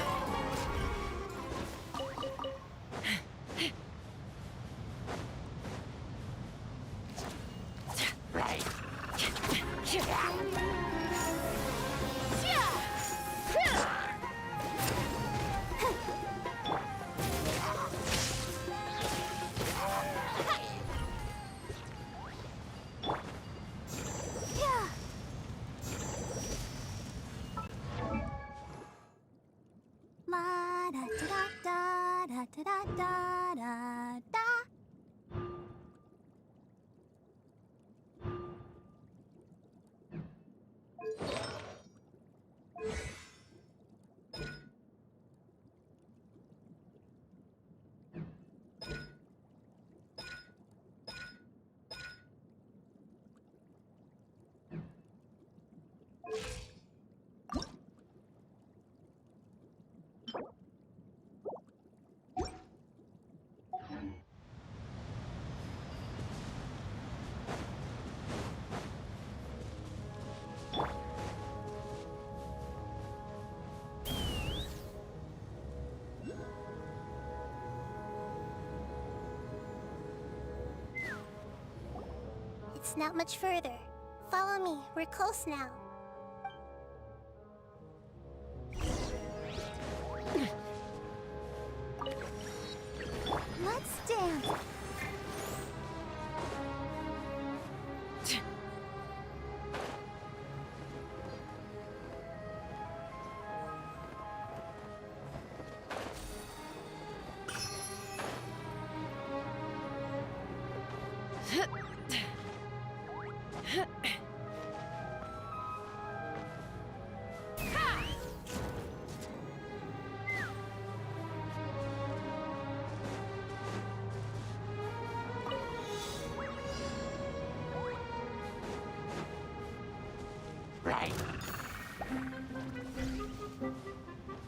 La da da da da da da da da. It's not much further. Follow me. We're close now. Let's dance.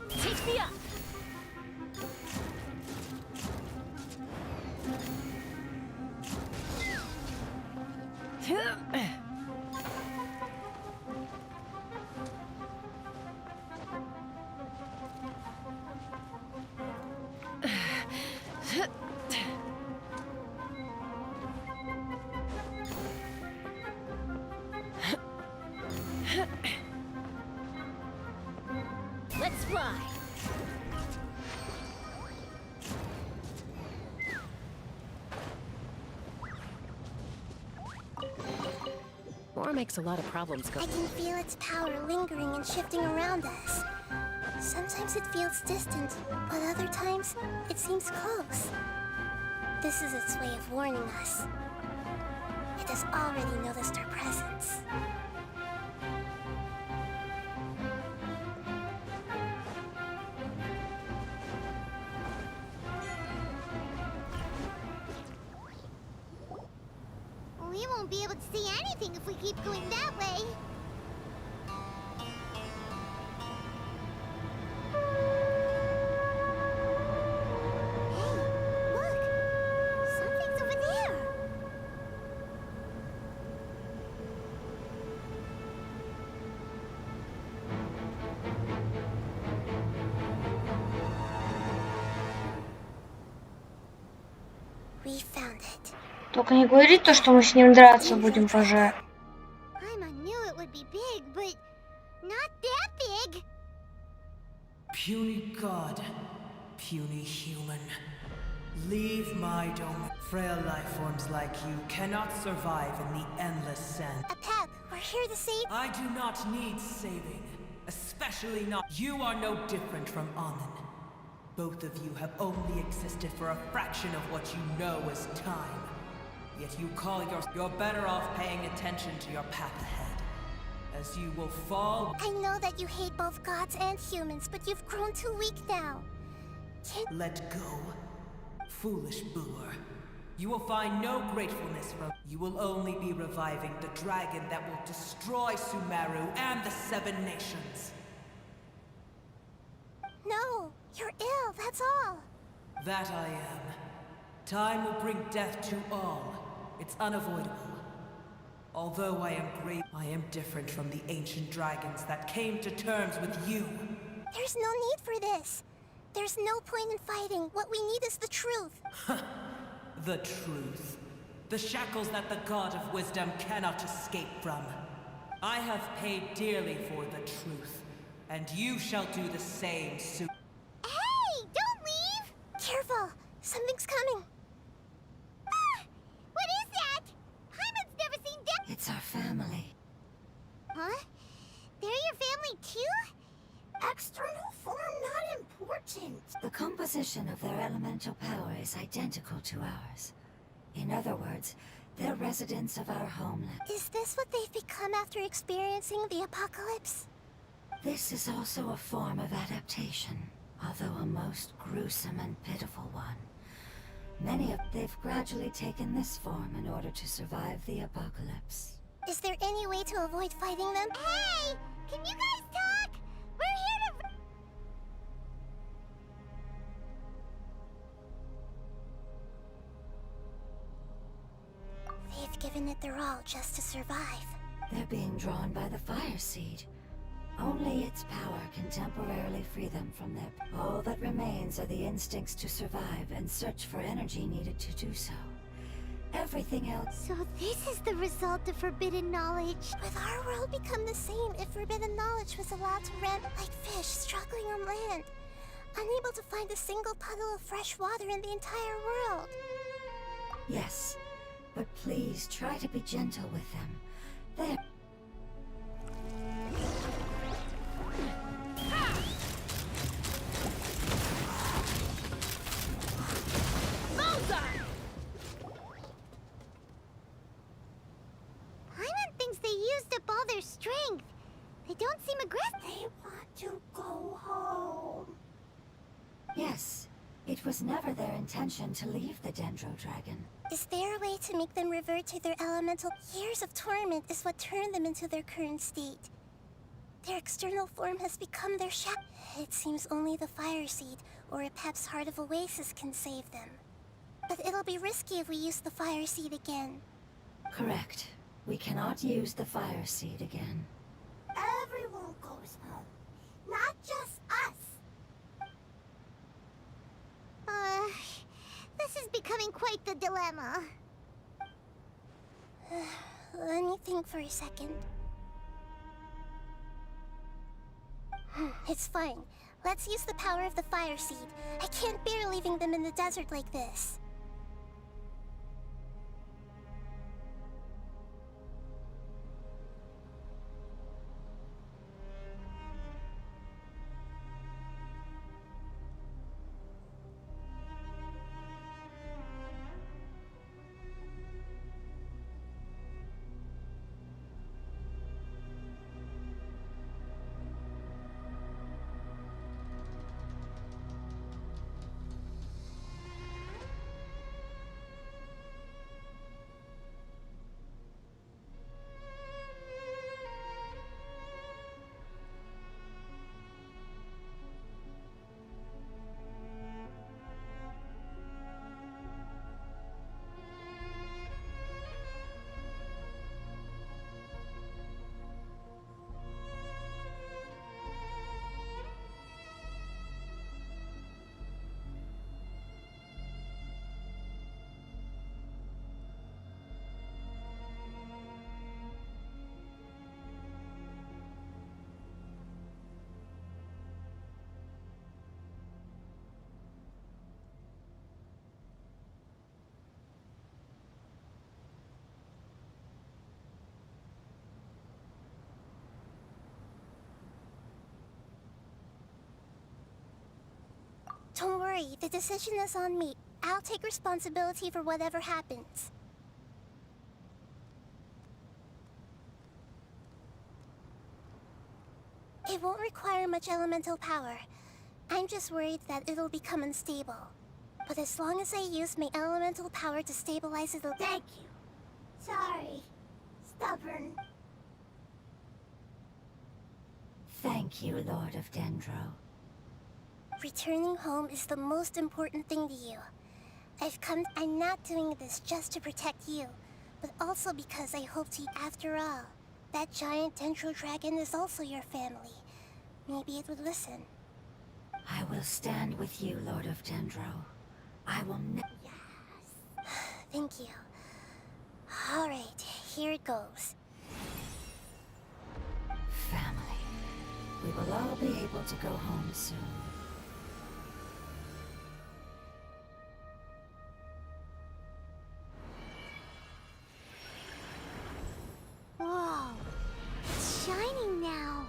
Take me up! Let's fly! War makes a lot of problems go. I can feel its power lingering and shifting around us. Sometimes it feels distant, but other times it seems close. This is its way of warning us. It has already noticed our presence. We won't be able to see anything if we keep going that way. Hey, look! Something's over there! We found it. Только не говори то, что мы с ним драться будем, пожалуйста. I knew it would be big, but not that big. Puny god, puny human. Leave my domain. Frail life forms like you cannot survive in the endless sand. A path. We're here to save. I do not need saving, especially not. You are no different from Amun. Both of you have only existed for a fraction of what you know as time. Yet you call you're better off paying attention to your path ahead, as you will fall. I know that you hate both gods and humans, but you've grown too weak now. Let go, foolish boor. You will find no gratefulness from. You will only be reviving the dragon that will destroy Sumeru and the Seven Nations. No, you're ill, that's all. That I am. Time will bring death to all. It's unavoidable. Although I am different from the ancient dragons that came to terms with you. There's no need for this. There's no point in fighting. What we need is the truth. The truth. The shackles that the God of Wisdom cannot escape from. I have paid dearly for the truth, and you shall do the same soon. Hey, don't leave! Careful, something's coming. Ah! What is that? Hyman's never seen death. It's our family. Huh? They're your family too? External form not important. The composition of their elemental power is identical to ours. In other words, they're residents of our homeland. Is this what they've become after experiencing the apocalypse? This is also a form of adaptation, although a most gruesome and pitiful one. They've gradually taken this form in order to survive the apocalypse. Is there any way to avoid fighting them? Hey! Can you guys talk? We're here to... They've given it their all just to survive. They're being drawn by the fire seed. Only its power can temporarily free them from their... All that remains are the instincts to survive and search for energy needed to do so. Everything else... So this is the result of forbidden knowledge. Would our world become the same if forbidden knowledge was allowed to run like fish struggling on land, unable to find a single puddle of fresh water in the entire world? Yes, but please try to be gentle with them. They're... Hyman thinks they used up all their strength. They don't seem aggressive. They want to go home. Yes, it was never their intention to leave the Dendro Dragon. Is there a way to make them revert to their elemental? Years of torment is what turned them into their current state. Their external form has become their shadow. It seems only the Fire Seed or a Pep's Heart of Oasis can save them. But it'll be risky if we use the Fire Seed again. Correct. We cannot use the fire seed again. Everyone goes home, not just us. This is becoming quite the dilemma. Let me think for a second. It's fine. Let's use the power of the Fire Seed. I can't bear leaving them in the desert like this. Don't worry, the decision is on me. I'll take responsibility for whatever happens. require much elemental power. I'm just worried that it'll become unstable. But as long as I use my elemental power to stabilize it'll— Thank you. Sorry. Stubborn. Thank you, Lord of Dendro. Returning home is the most important thing to you. I'm not doing this just to protect you, but also because I hope to— After all, that giant Dendro dragon is also your family. Maybe it would listen. I will stand with you, Lord of Dendro. I will never— Thank you. Alright, here it goes. Family. We will all be able to go home soon. Whoa, it's shining now.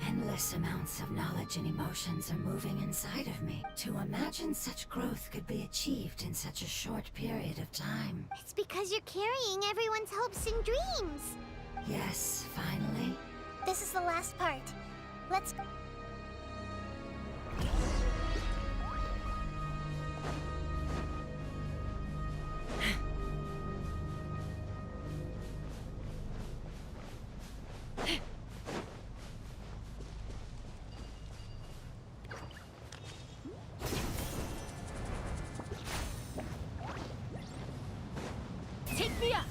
Endless amounts of knowledge and emotions are moving inside of me. To imagine such growth could be achieved in such a short period of time. It's because you're carrying everyone's hopes and dreams. Yes, finally. This is the last part. Let's go. Take me up!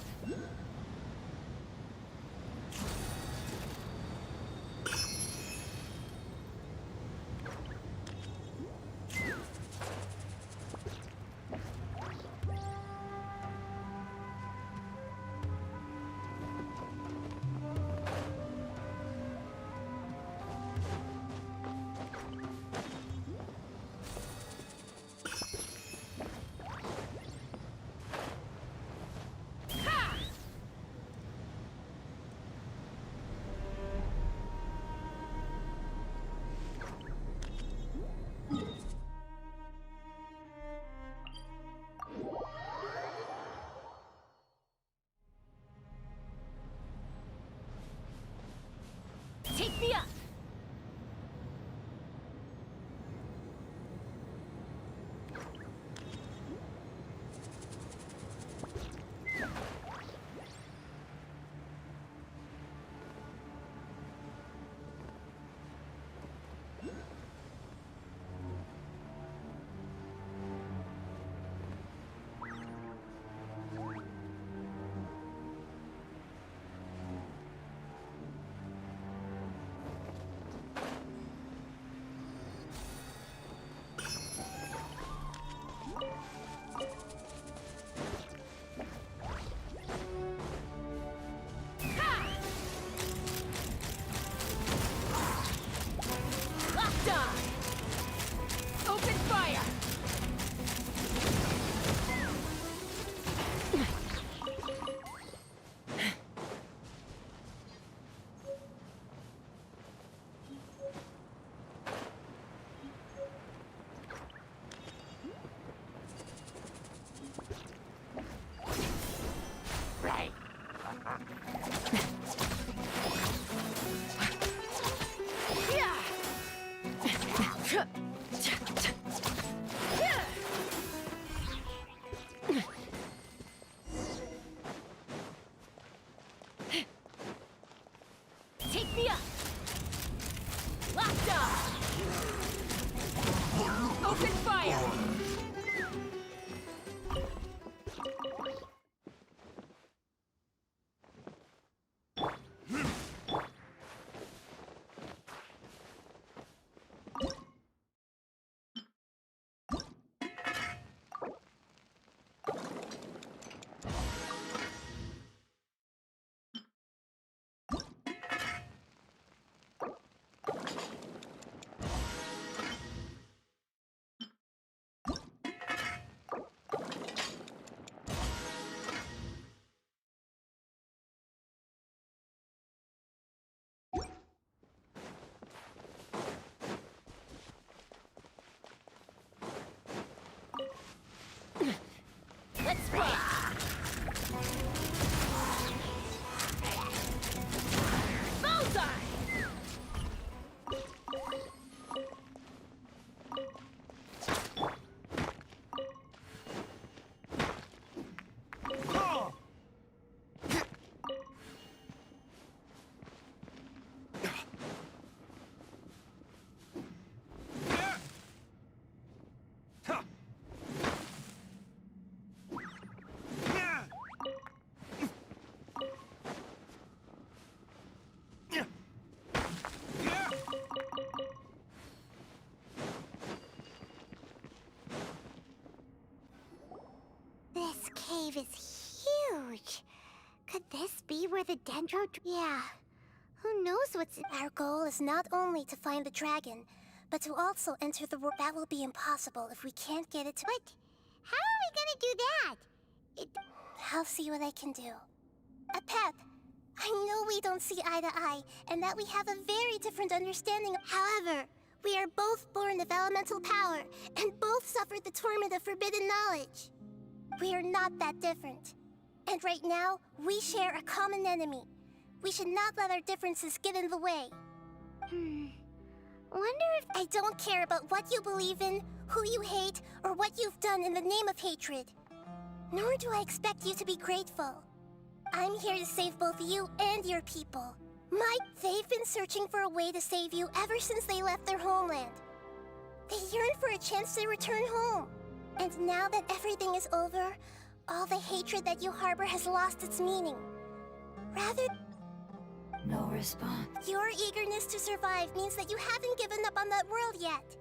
Take me up! Open fire! cave is huge. Could this be where the Dendro... Yeah. Who knows what's in... Our goal is not only to find the dragon, but to also enter the world. That will be impossible if we can't get it to... But how are we gonna do that? I'll see what I can do. Pep, I know we don't see eye to eye, and that we have a very different understanding. However, we are both born of elemental power, and both suffered the torment of forbidden knowledge. We are not that different. And right now, we share a common enemy. We should not let our differences get in the way. Wonder if... I don't care about what you believe in, who you hate, or what you've done in the name of hatred. Nor do I expect you to be grateful. I'm here to save both you and your people. They've been searching for a way to save you ever since they left their homeland. They yearn for a chance to return home. And now that everything is over, all the hatred that you harbor has lost its meaning. Rather... No response. Your eagerness to survive means that you haven't given up on that world yet.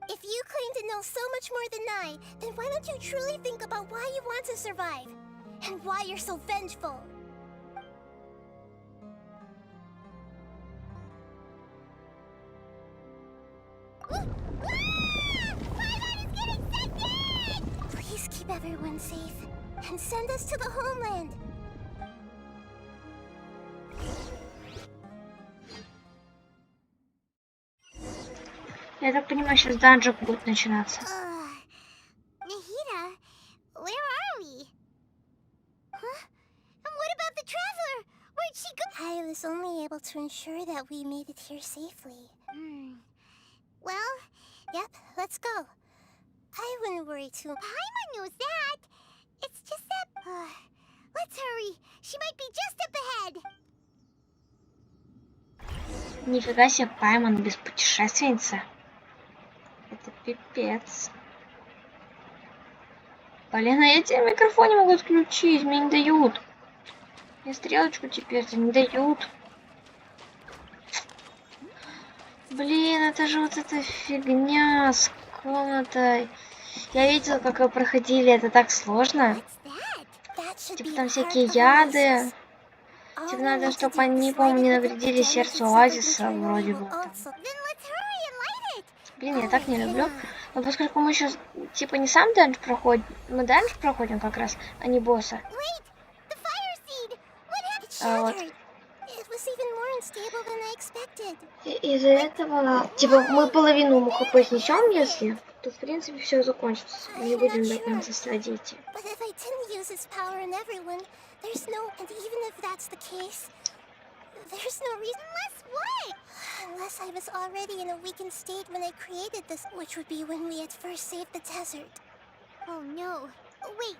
If you claim to know so much more than I, then why don't you truly think about why you want to survive? And why you're so vengeful? Please keep everyone safe and send us to the homeland. Я так понимаю, сейчас данжик будет начинаться. Nahida, where are we? Huh? And what about the traveler? Where'd she go? I was only able to ensure that we made it here safely. Well, yep, let's go. I wouldn't worry too much. Paimon knows that. It's just that... let's hurry. She might be just up ahead. Нифига себе, Паймон без путешественницы. Это пипец. Блин, а я тебе микрофон не могу отключить, мне не дают. Мне стрелочку теперь-то не дают. Блин, это же вот эта фигня с комнатой. Я видела, как вы проходили, это так сложно. Типа там всякие яды. Типа надо, чтобы они, по-моему, не навредили сердцу оазиса, вроде бы. Блин, я так не люблю. Но поскольку мы сейчас, типа, не сам данж проходим, мы данж проходим как раз, а не босса. Вот. Из-за этого, типа, мы половину хп снесем, если, то, в принципе, все закончится. Мы не будем до конца стадии идти. There's no reason. Unless I was already in a weakened state when I created this, which would be when we had first saved the desert. Oh no. Wait,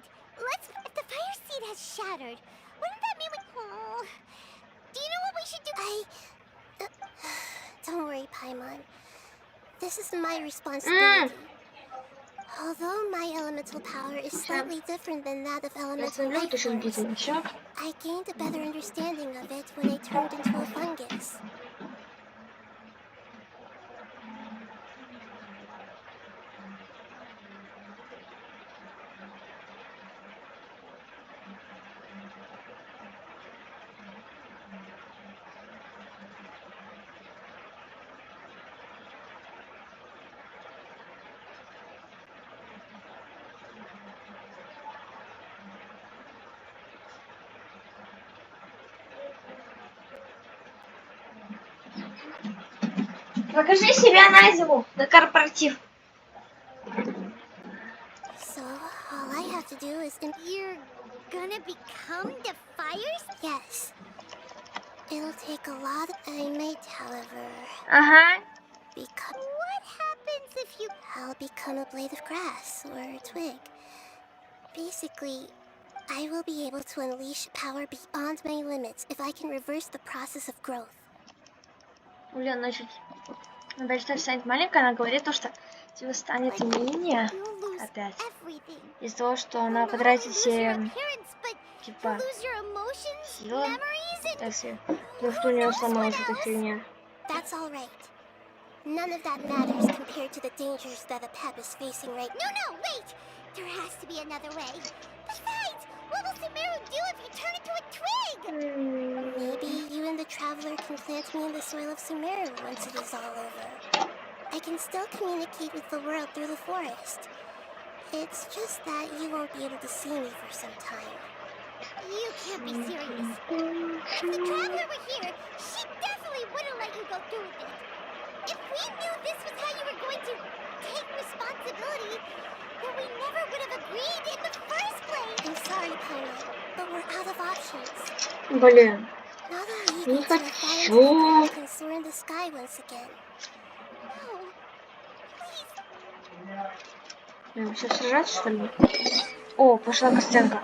if the fire seed has shattered, wouldn't that mean we... Oh. Do you know what we should do? Don't worry, Paimon. This is my responsibility. Although my elemental power is slightly different than that of elemental life forms, I gained a better understanding of it when I turned into a fungus. Покажи себя на зиму, на корпоратив. So, all I have to do is... You're gonna become the fires? Yes. It'll take a lot. I might, however... Become... What happens if you... I'll become a blade of grass or a twig. Basically, I will be able to unleash power beyond my limits if I can reverse the process of growth. Блин, значит, дальше станет маленькая, она говорит, что типа станет менее опять. Из-за того, что она потратит все, типа, силы. Если, потому что у нее сломалась эта фигня. That's all right. None of that matters compared to the dangers that a Pep is facing right now. No, wait! There has to be another way. Besides, What will Sumeru do if you turn into a twig? Maybe you and the Traveler can plant me in the soil of Sumeru once it is all over. I can still communicate with the world through the forest. It's just that you won't be able to see me for some time. You can't be serious. If the Traveler were here, she definitely wouldn't let you go through with it. If we knew this was how you were going to take responsibility, then we never would have agreed in the first place. I'm sorry, Paula, but we're out of options. Блин, Not all не eagles will fly into the хочу. ground and soar in the sky once again. No, please. Сейчас сражаться, что ли? О, пошла костянка.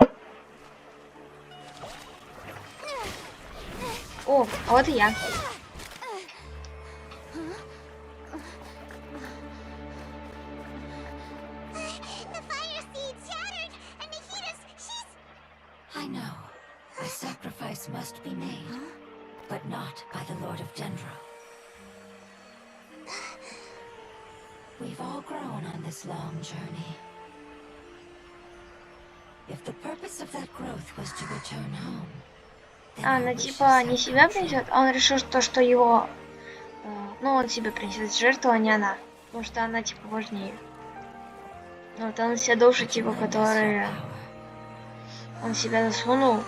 О, а вот и я. The fire seed shattered, and Nikita's, she's... I know. A sacrifice must be made, but not by the Lord of Dendro. We've all grown on this long journey. If the purpose of that growth was to return home, then our Она wishes типа не have себя come true. принесет, а он решил, что его, ну он себе принесет жертву, а не она, потому что она типа важнее. Вот он все души Would you типа, lend us your которые power? он себя засунул.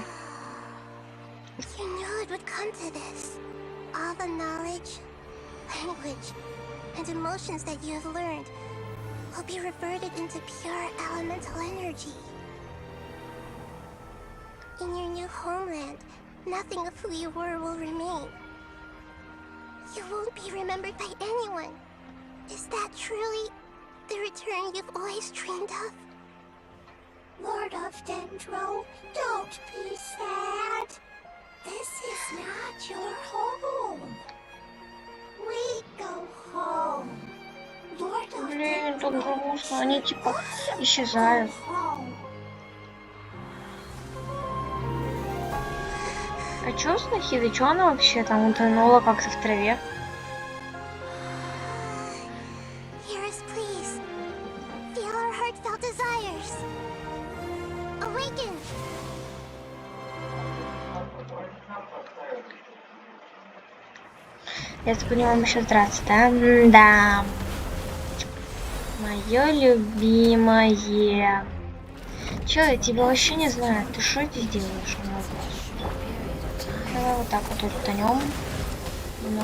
You knew it would come to this. All the knowledge, language, and emotions that you have learned will be reverted into pure elemental energy. In your new homeland, nothing of who you were will remain. You won't be remembered by anyone. Is that truly the return you've always dreamed of? Lord of Dendro, don't be sad. This is not your home. We go home. Lord of Блин, тут Dendro, грустно, они типа also исчезают. go home. А чё с Нахидой? Чё она вообще там утонула как-то в траве? Hear us, please. Feel our heartfelt desires. Awaken! Я так понимаю, мы сейчас драться, да? Да. Мое любимое. Чё, я тебя вообще не знаю. Ты что здесь делаешь у нас? Давай вот так вот утонем. Ну,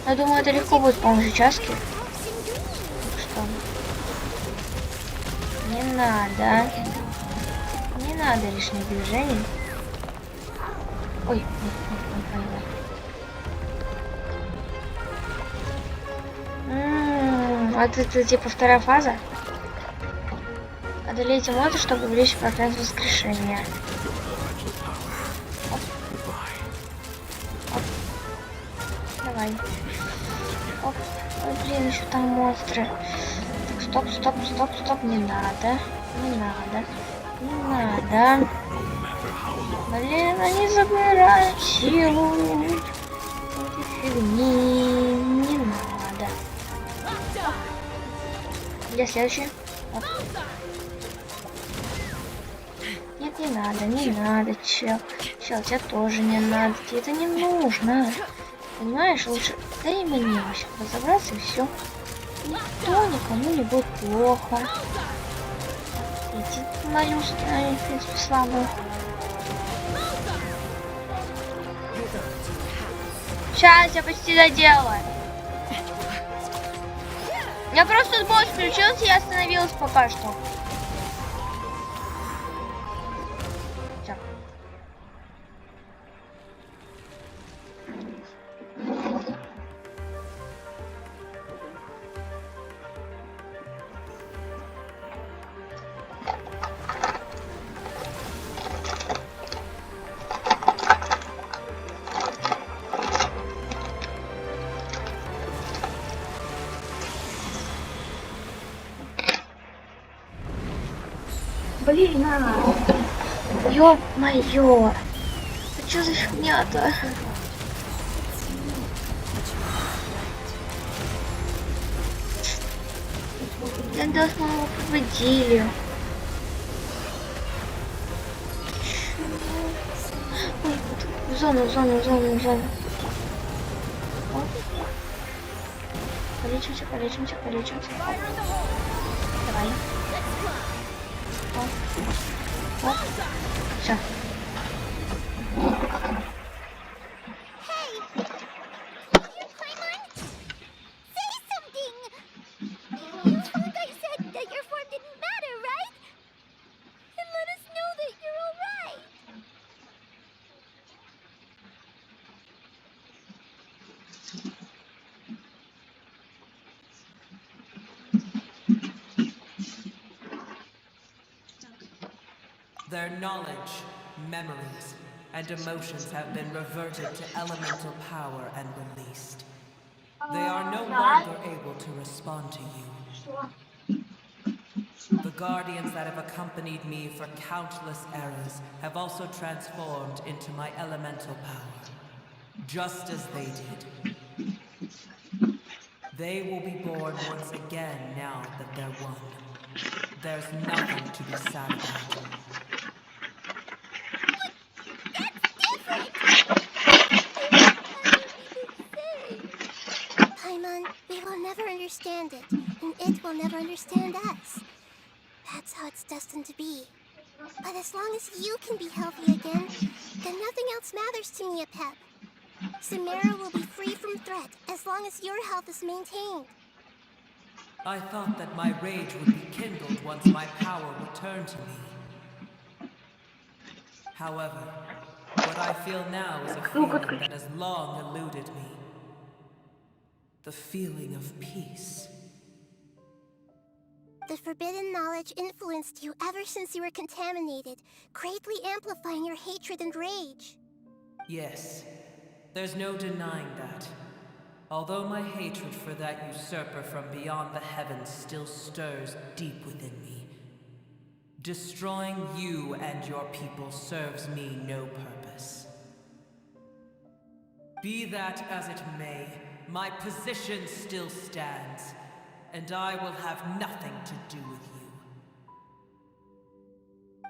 я думаю, это легко будет помочь участке. Что? Не надо. Не надо лишних движений. Ой, это типа вторая фаза. Одолейте монстра, чтобы увеличить процент воскрешения. Оп. Оп. Давай. Оп. Ой, блин, еще там монстры. Так, стоп, стоп, стоп, стоп. Не надо. Не надо. Не надо. Блин, они забирают силу. Эти фигни. Не надо. Где следующий? Оп. Нет, не надо, не надо, чел. Чел, тебе тоже не надо. Тебе это не нужно. Понимаешь, лучше дай мне вообще разобраться и все. Никто никому не будет плохо. Эти моллюски, они, в принципе, слабые. Сейчас я почти доделаю. Я просто с босс включился и остановилась пока что. Всё. Блин, ё-моё. А чё за фигня-то? Тогда снова победили. 무서워. 빨리 춤춰. 제발요. 자. Hey! You Paimon? Say something! You thought I said that your form didn't matter, right? And let us know that you're alright! Their knowledge, memories, and emotions have been reverted to elemental power and released. They are no longer able to respond to you. The guardians that have accompanied me for countless eras have also transformed into my elemental power, just as they did. They will be born once again now that they're one. There's nothing to be sad about. Paimon, we will never understand it, and it will never understand us. That's how it's destined to be. But as long as you can be healthy again, then nothing else matters to me, Apep. Sumeru will be free from threat as long as your health is maintained. I thought that my rage would be kindled once my power returned to me. However, what I feel now is a feeling that has long eluded me. The feeling of peace. The forbidden knowledge influenced you ever since you were contaminated, greatly amplifying your hatred and rage. Yes, there's no denying that. Although my hatred for that usurper from beyond the heavens still stirs deep within me, destroying you and your people serves me no purpose. Be that as it may, my position still stands, and I will have nothing to do with you.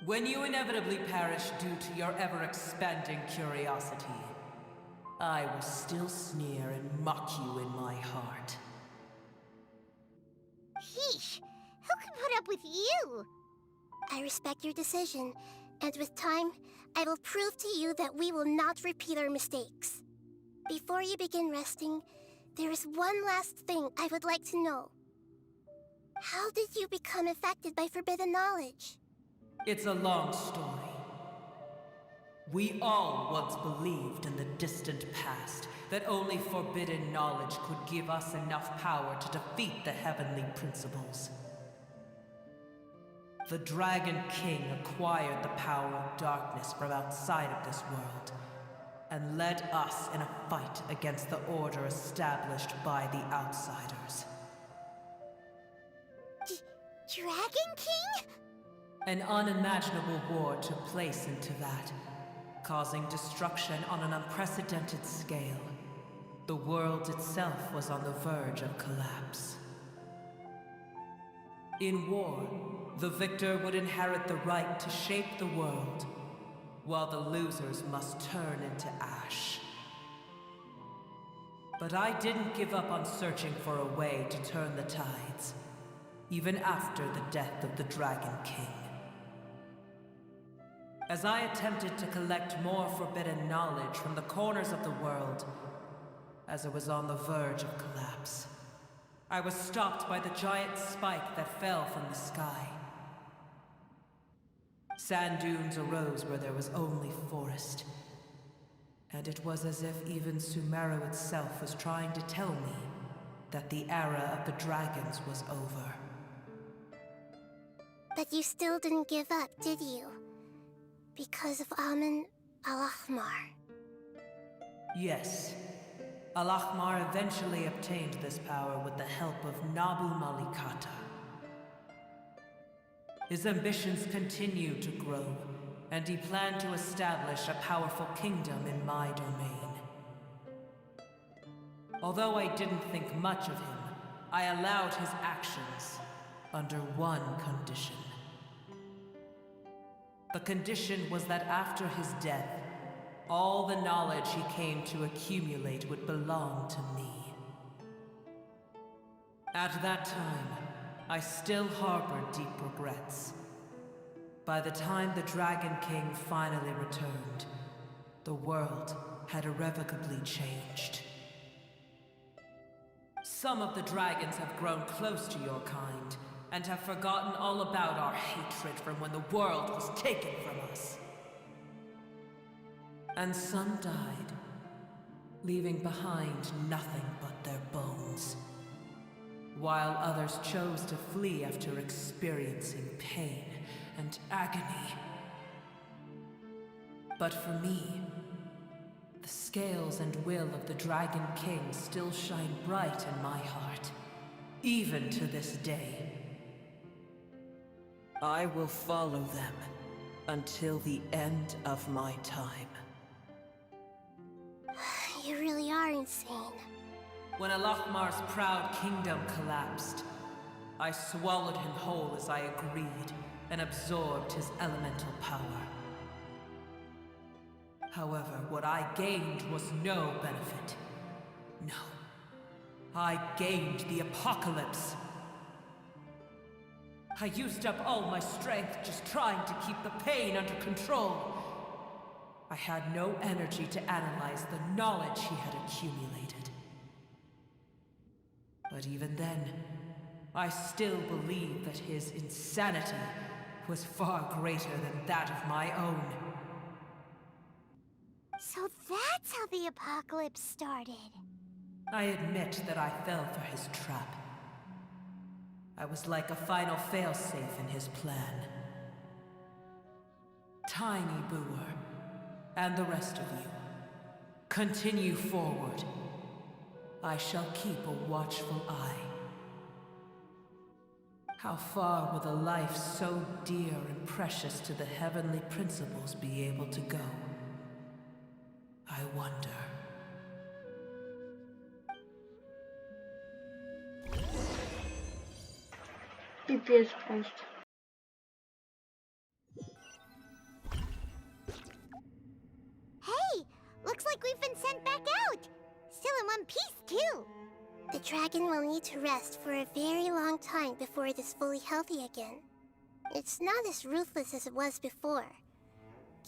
When you inevitably perish due to your ever-expanding curiosity, I will still sneer and mock you in my heart. Sheesh! Who can put up with you? I respect your decision, and with time, I will prove to you that we will not repeat our mistakes. Before you begin resting, there is one last thing I would like to know. How did you become affected by forbidden knowledge? It's a long story. We all once believed in the distant past that only forbidden knowledge could give us enough power to defeat the heavenly principles. The Dragon King acquired the power of darkness from outside of this world, and led us in a fight against the order established by the outsiders. Dragon King? An unimaginable war took place into that, causing destruction on an unprecedented scale. The world itself was on the verge of collapse. In war, the victor would inherit the right to shape the world, while the losers must turn into ash. But I didn't give up on searching for a way to turn the tides, even after the death of the Dragon King. As I attempted to collect more forbidden knowledge from the corners of the world, as it was on the verge of collapse, I was stopped by the giant spike that fell from the sky. Sand dunes arose where there was only forest, and it was as if even Sumeru itself was trying to tell me that the era of the dragons was over. But you still didn't give up, did you? Because of Amun Al-Ahmar. Yes. Al-Ahmar eventually obtained this power with the help of Nabu Malikata. His ambitions continued to grow, and he planned to establish a powerful kingdom in my domain. Although I didn't think much of him, I allowed his actions under one condition. The condition was that after his death, all the knowledge he came to accumulate would belong to me. At that time, I still harbored deep regrets. By the time the Dragon King finally returned, the world had irrevocably changed. Some of the dragons have grown close to your kind, and have forgotten all about our hatred from when the world was taken from us. And some died, leaving behind nothing but their bones, while others chose to flee after experiencing pain and agony. But for me, the scales and will of the Dragon King still shine bright in my heart, even to this day. I will follow them until the end of my time. You really are insane. When Alachmar's proud kingdom collapsed, I swallowed him whole as I agreed and absorbed his elemental power. However, what I gained was no benefit. No. I gained the apocalypse. I used up all my strength just trying to keep the pain under control. I had no energy to analyze the knowledge he had accumulated. But even then, I still believed that his insanity was far greater than that of my own. So that's how the apocalypse started. I admit that I fell for his trap. I was like a final failsafe in his plan. Tiny Booer, and the rest of you, continue forward. I shall keep a watchful eye. How far will a life so dear and precious to the heavenly principles be able to go? I wonder. Пипец просто. Hey! Looks like we've been sent back out! Still in one piece, too! The dragon will need to rest for a very long time before it is fully healthy again. It's not as ruthless as it was before.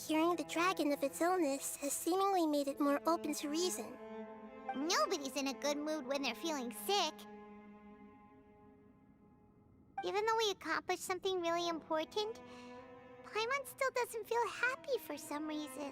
Curing the dragon of its illness has seemingly made it more open to reason. Nobody's in a good mood when they're feeling sick. Even though we accomplished something really important, Paimon still doesn't feel happy for some reason.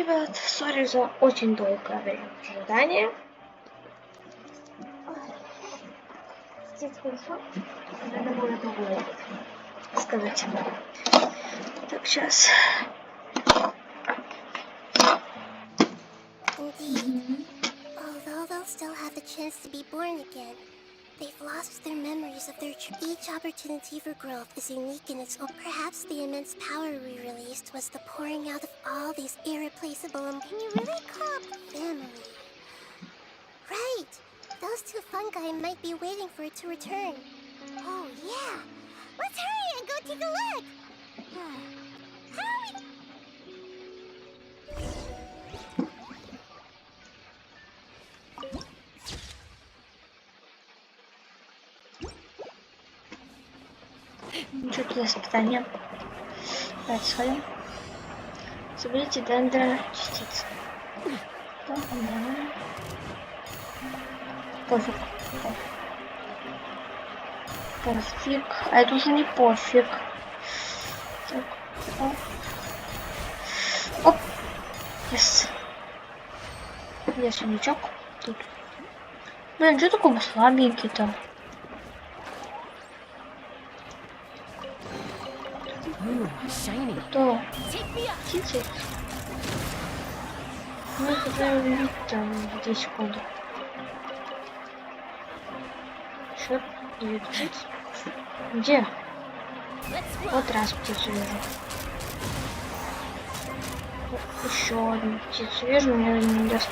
ребят, сори за очень долгое время ожидания. Надо было другое сказать. Так, сейчас. Indeed. Although they'll still have the chance to be born again, they've lost their memories of each opportunity for growth is unique in its own. Perhaps the immense power we released was the pouring out of all these irreplaceable. Can you really call up family? Right! Those two fungi might be waiting for it to return. Oh, yeah! Let's hurry and go take a look! How are we... Что-то испытание. Давайте сходим. Соберите дендрочастицы. Пофиг. Пофиг. А это уже не пофиг. Так. Оп. Оп. Yes. Есть сундучок. Тут. Блин, что такой слабенький-то? Shiny. Кто? Птицы? Ну, хотя увидеть там 10 секунд. Счет 9 птиц. Где? Вот раз птицу вижу. Еще одну птицу вижу, мне не даст.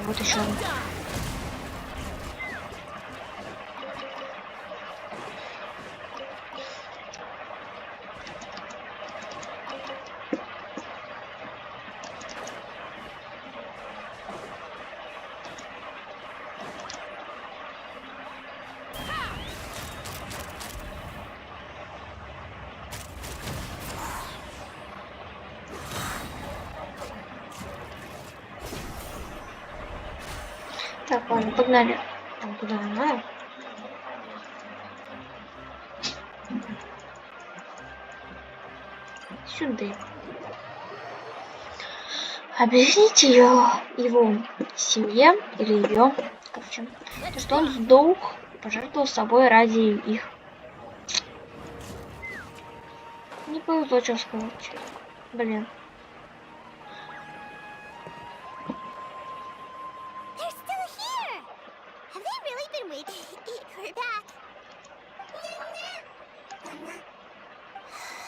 Вот еще одну. Так, ладно, погнали. Там куда надо. Сюда. Объясните его семье или ее, короче, то, что он сдох, пожертвовал собой ради их. Не повезло, что сказать. Блин. They're still here! Have they really been waiting? We're back.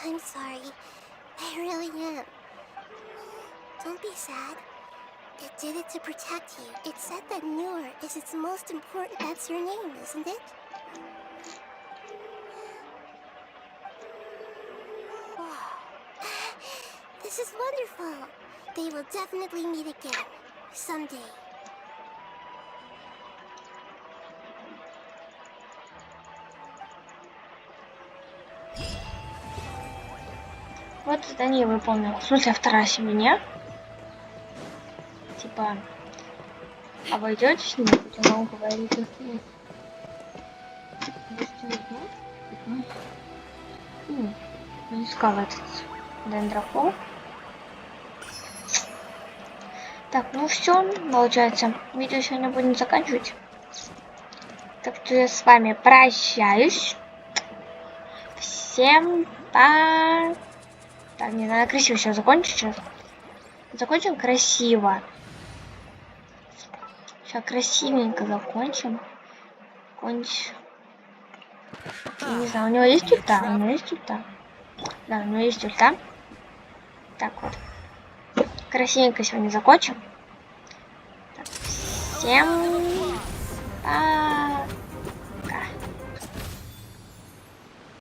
I'm sorry. I really am. Don't be sad. It did it to protect you. It said that Newer is its most important. That's your name, isn't it? This is wonderful. They will definitely meet again. Someday. Вот задание я выполнила. В смысле, вторая семья. Типа, обойдетесь с ним, будем вам говорить. Не искала этот дендрофол. Так, ну все, получается, видео сегодня будем заканчивать. Так что я с вами прощаюсь. Всем пока. Так, мне надо красиво сейчас закончить. Сейчас. Закончим красиво. Сейчас красивенько закончим. Кончим. Я не знаю, у него есть ульта? У него есть ульта? Да, у него есть ульта. Так вот. Красивенько сегодня закончим. Так, всем пока.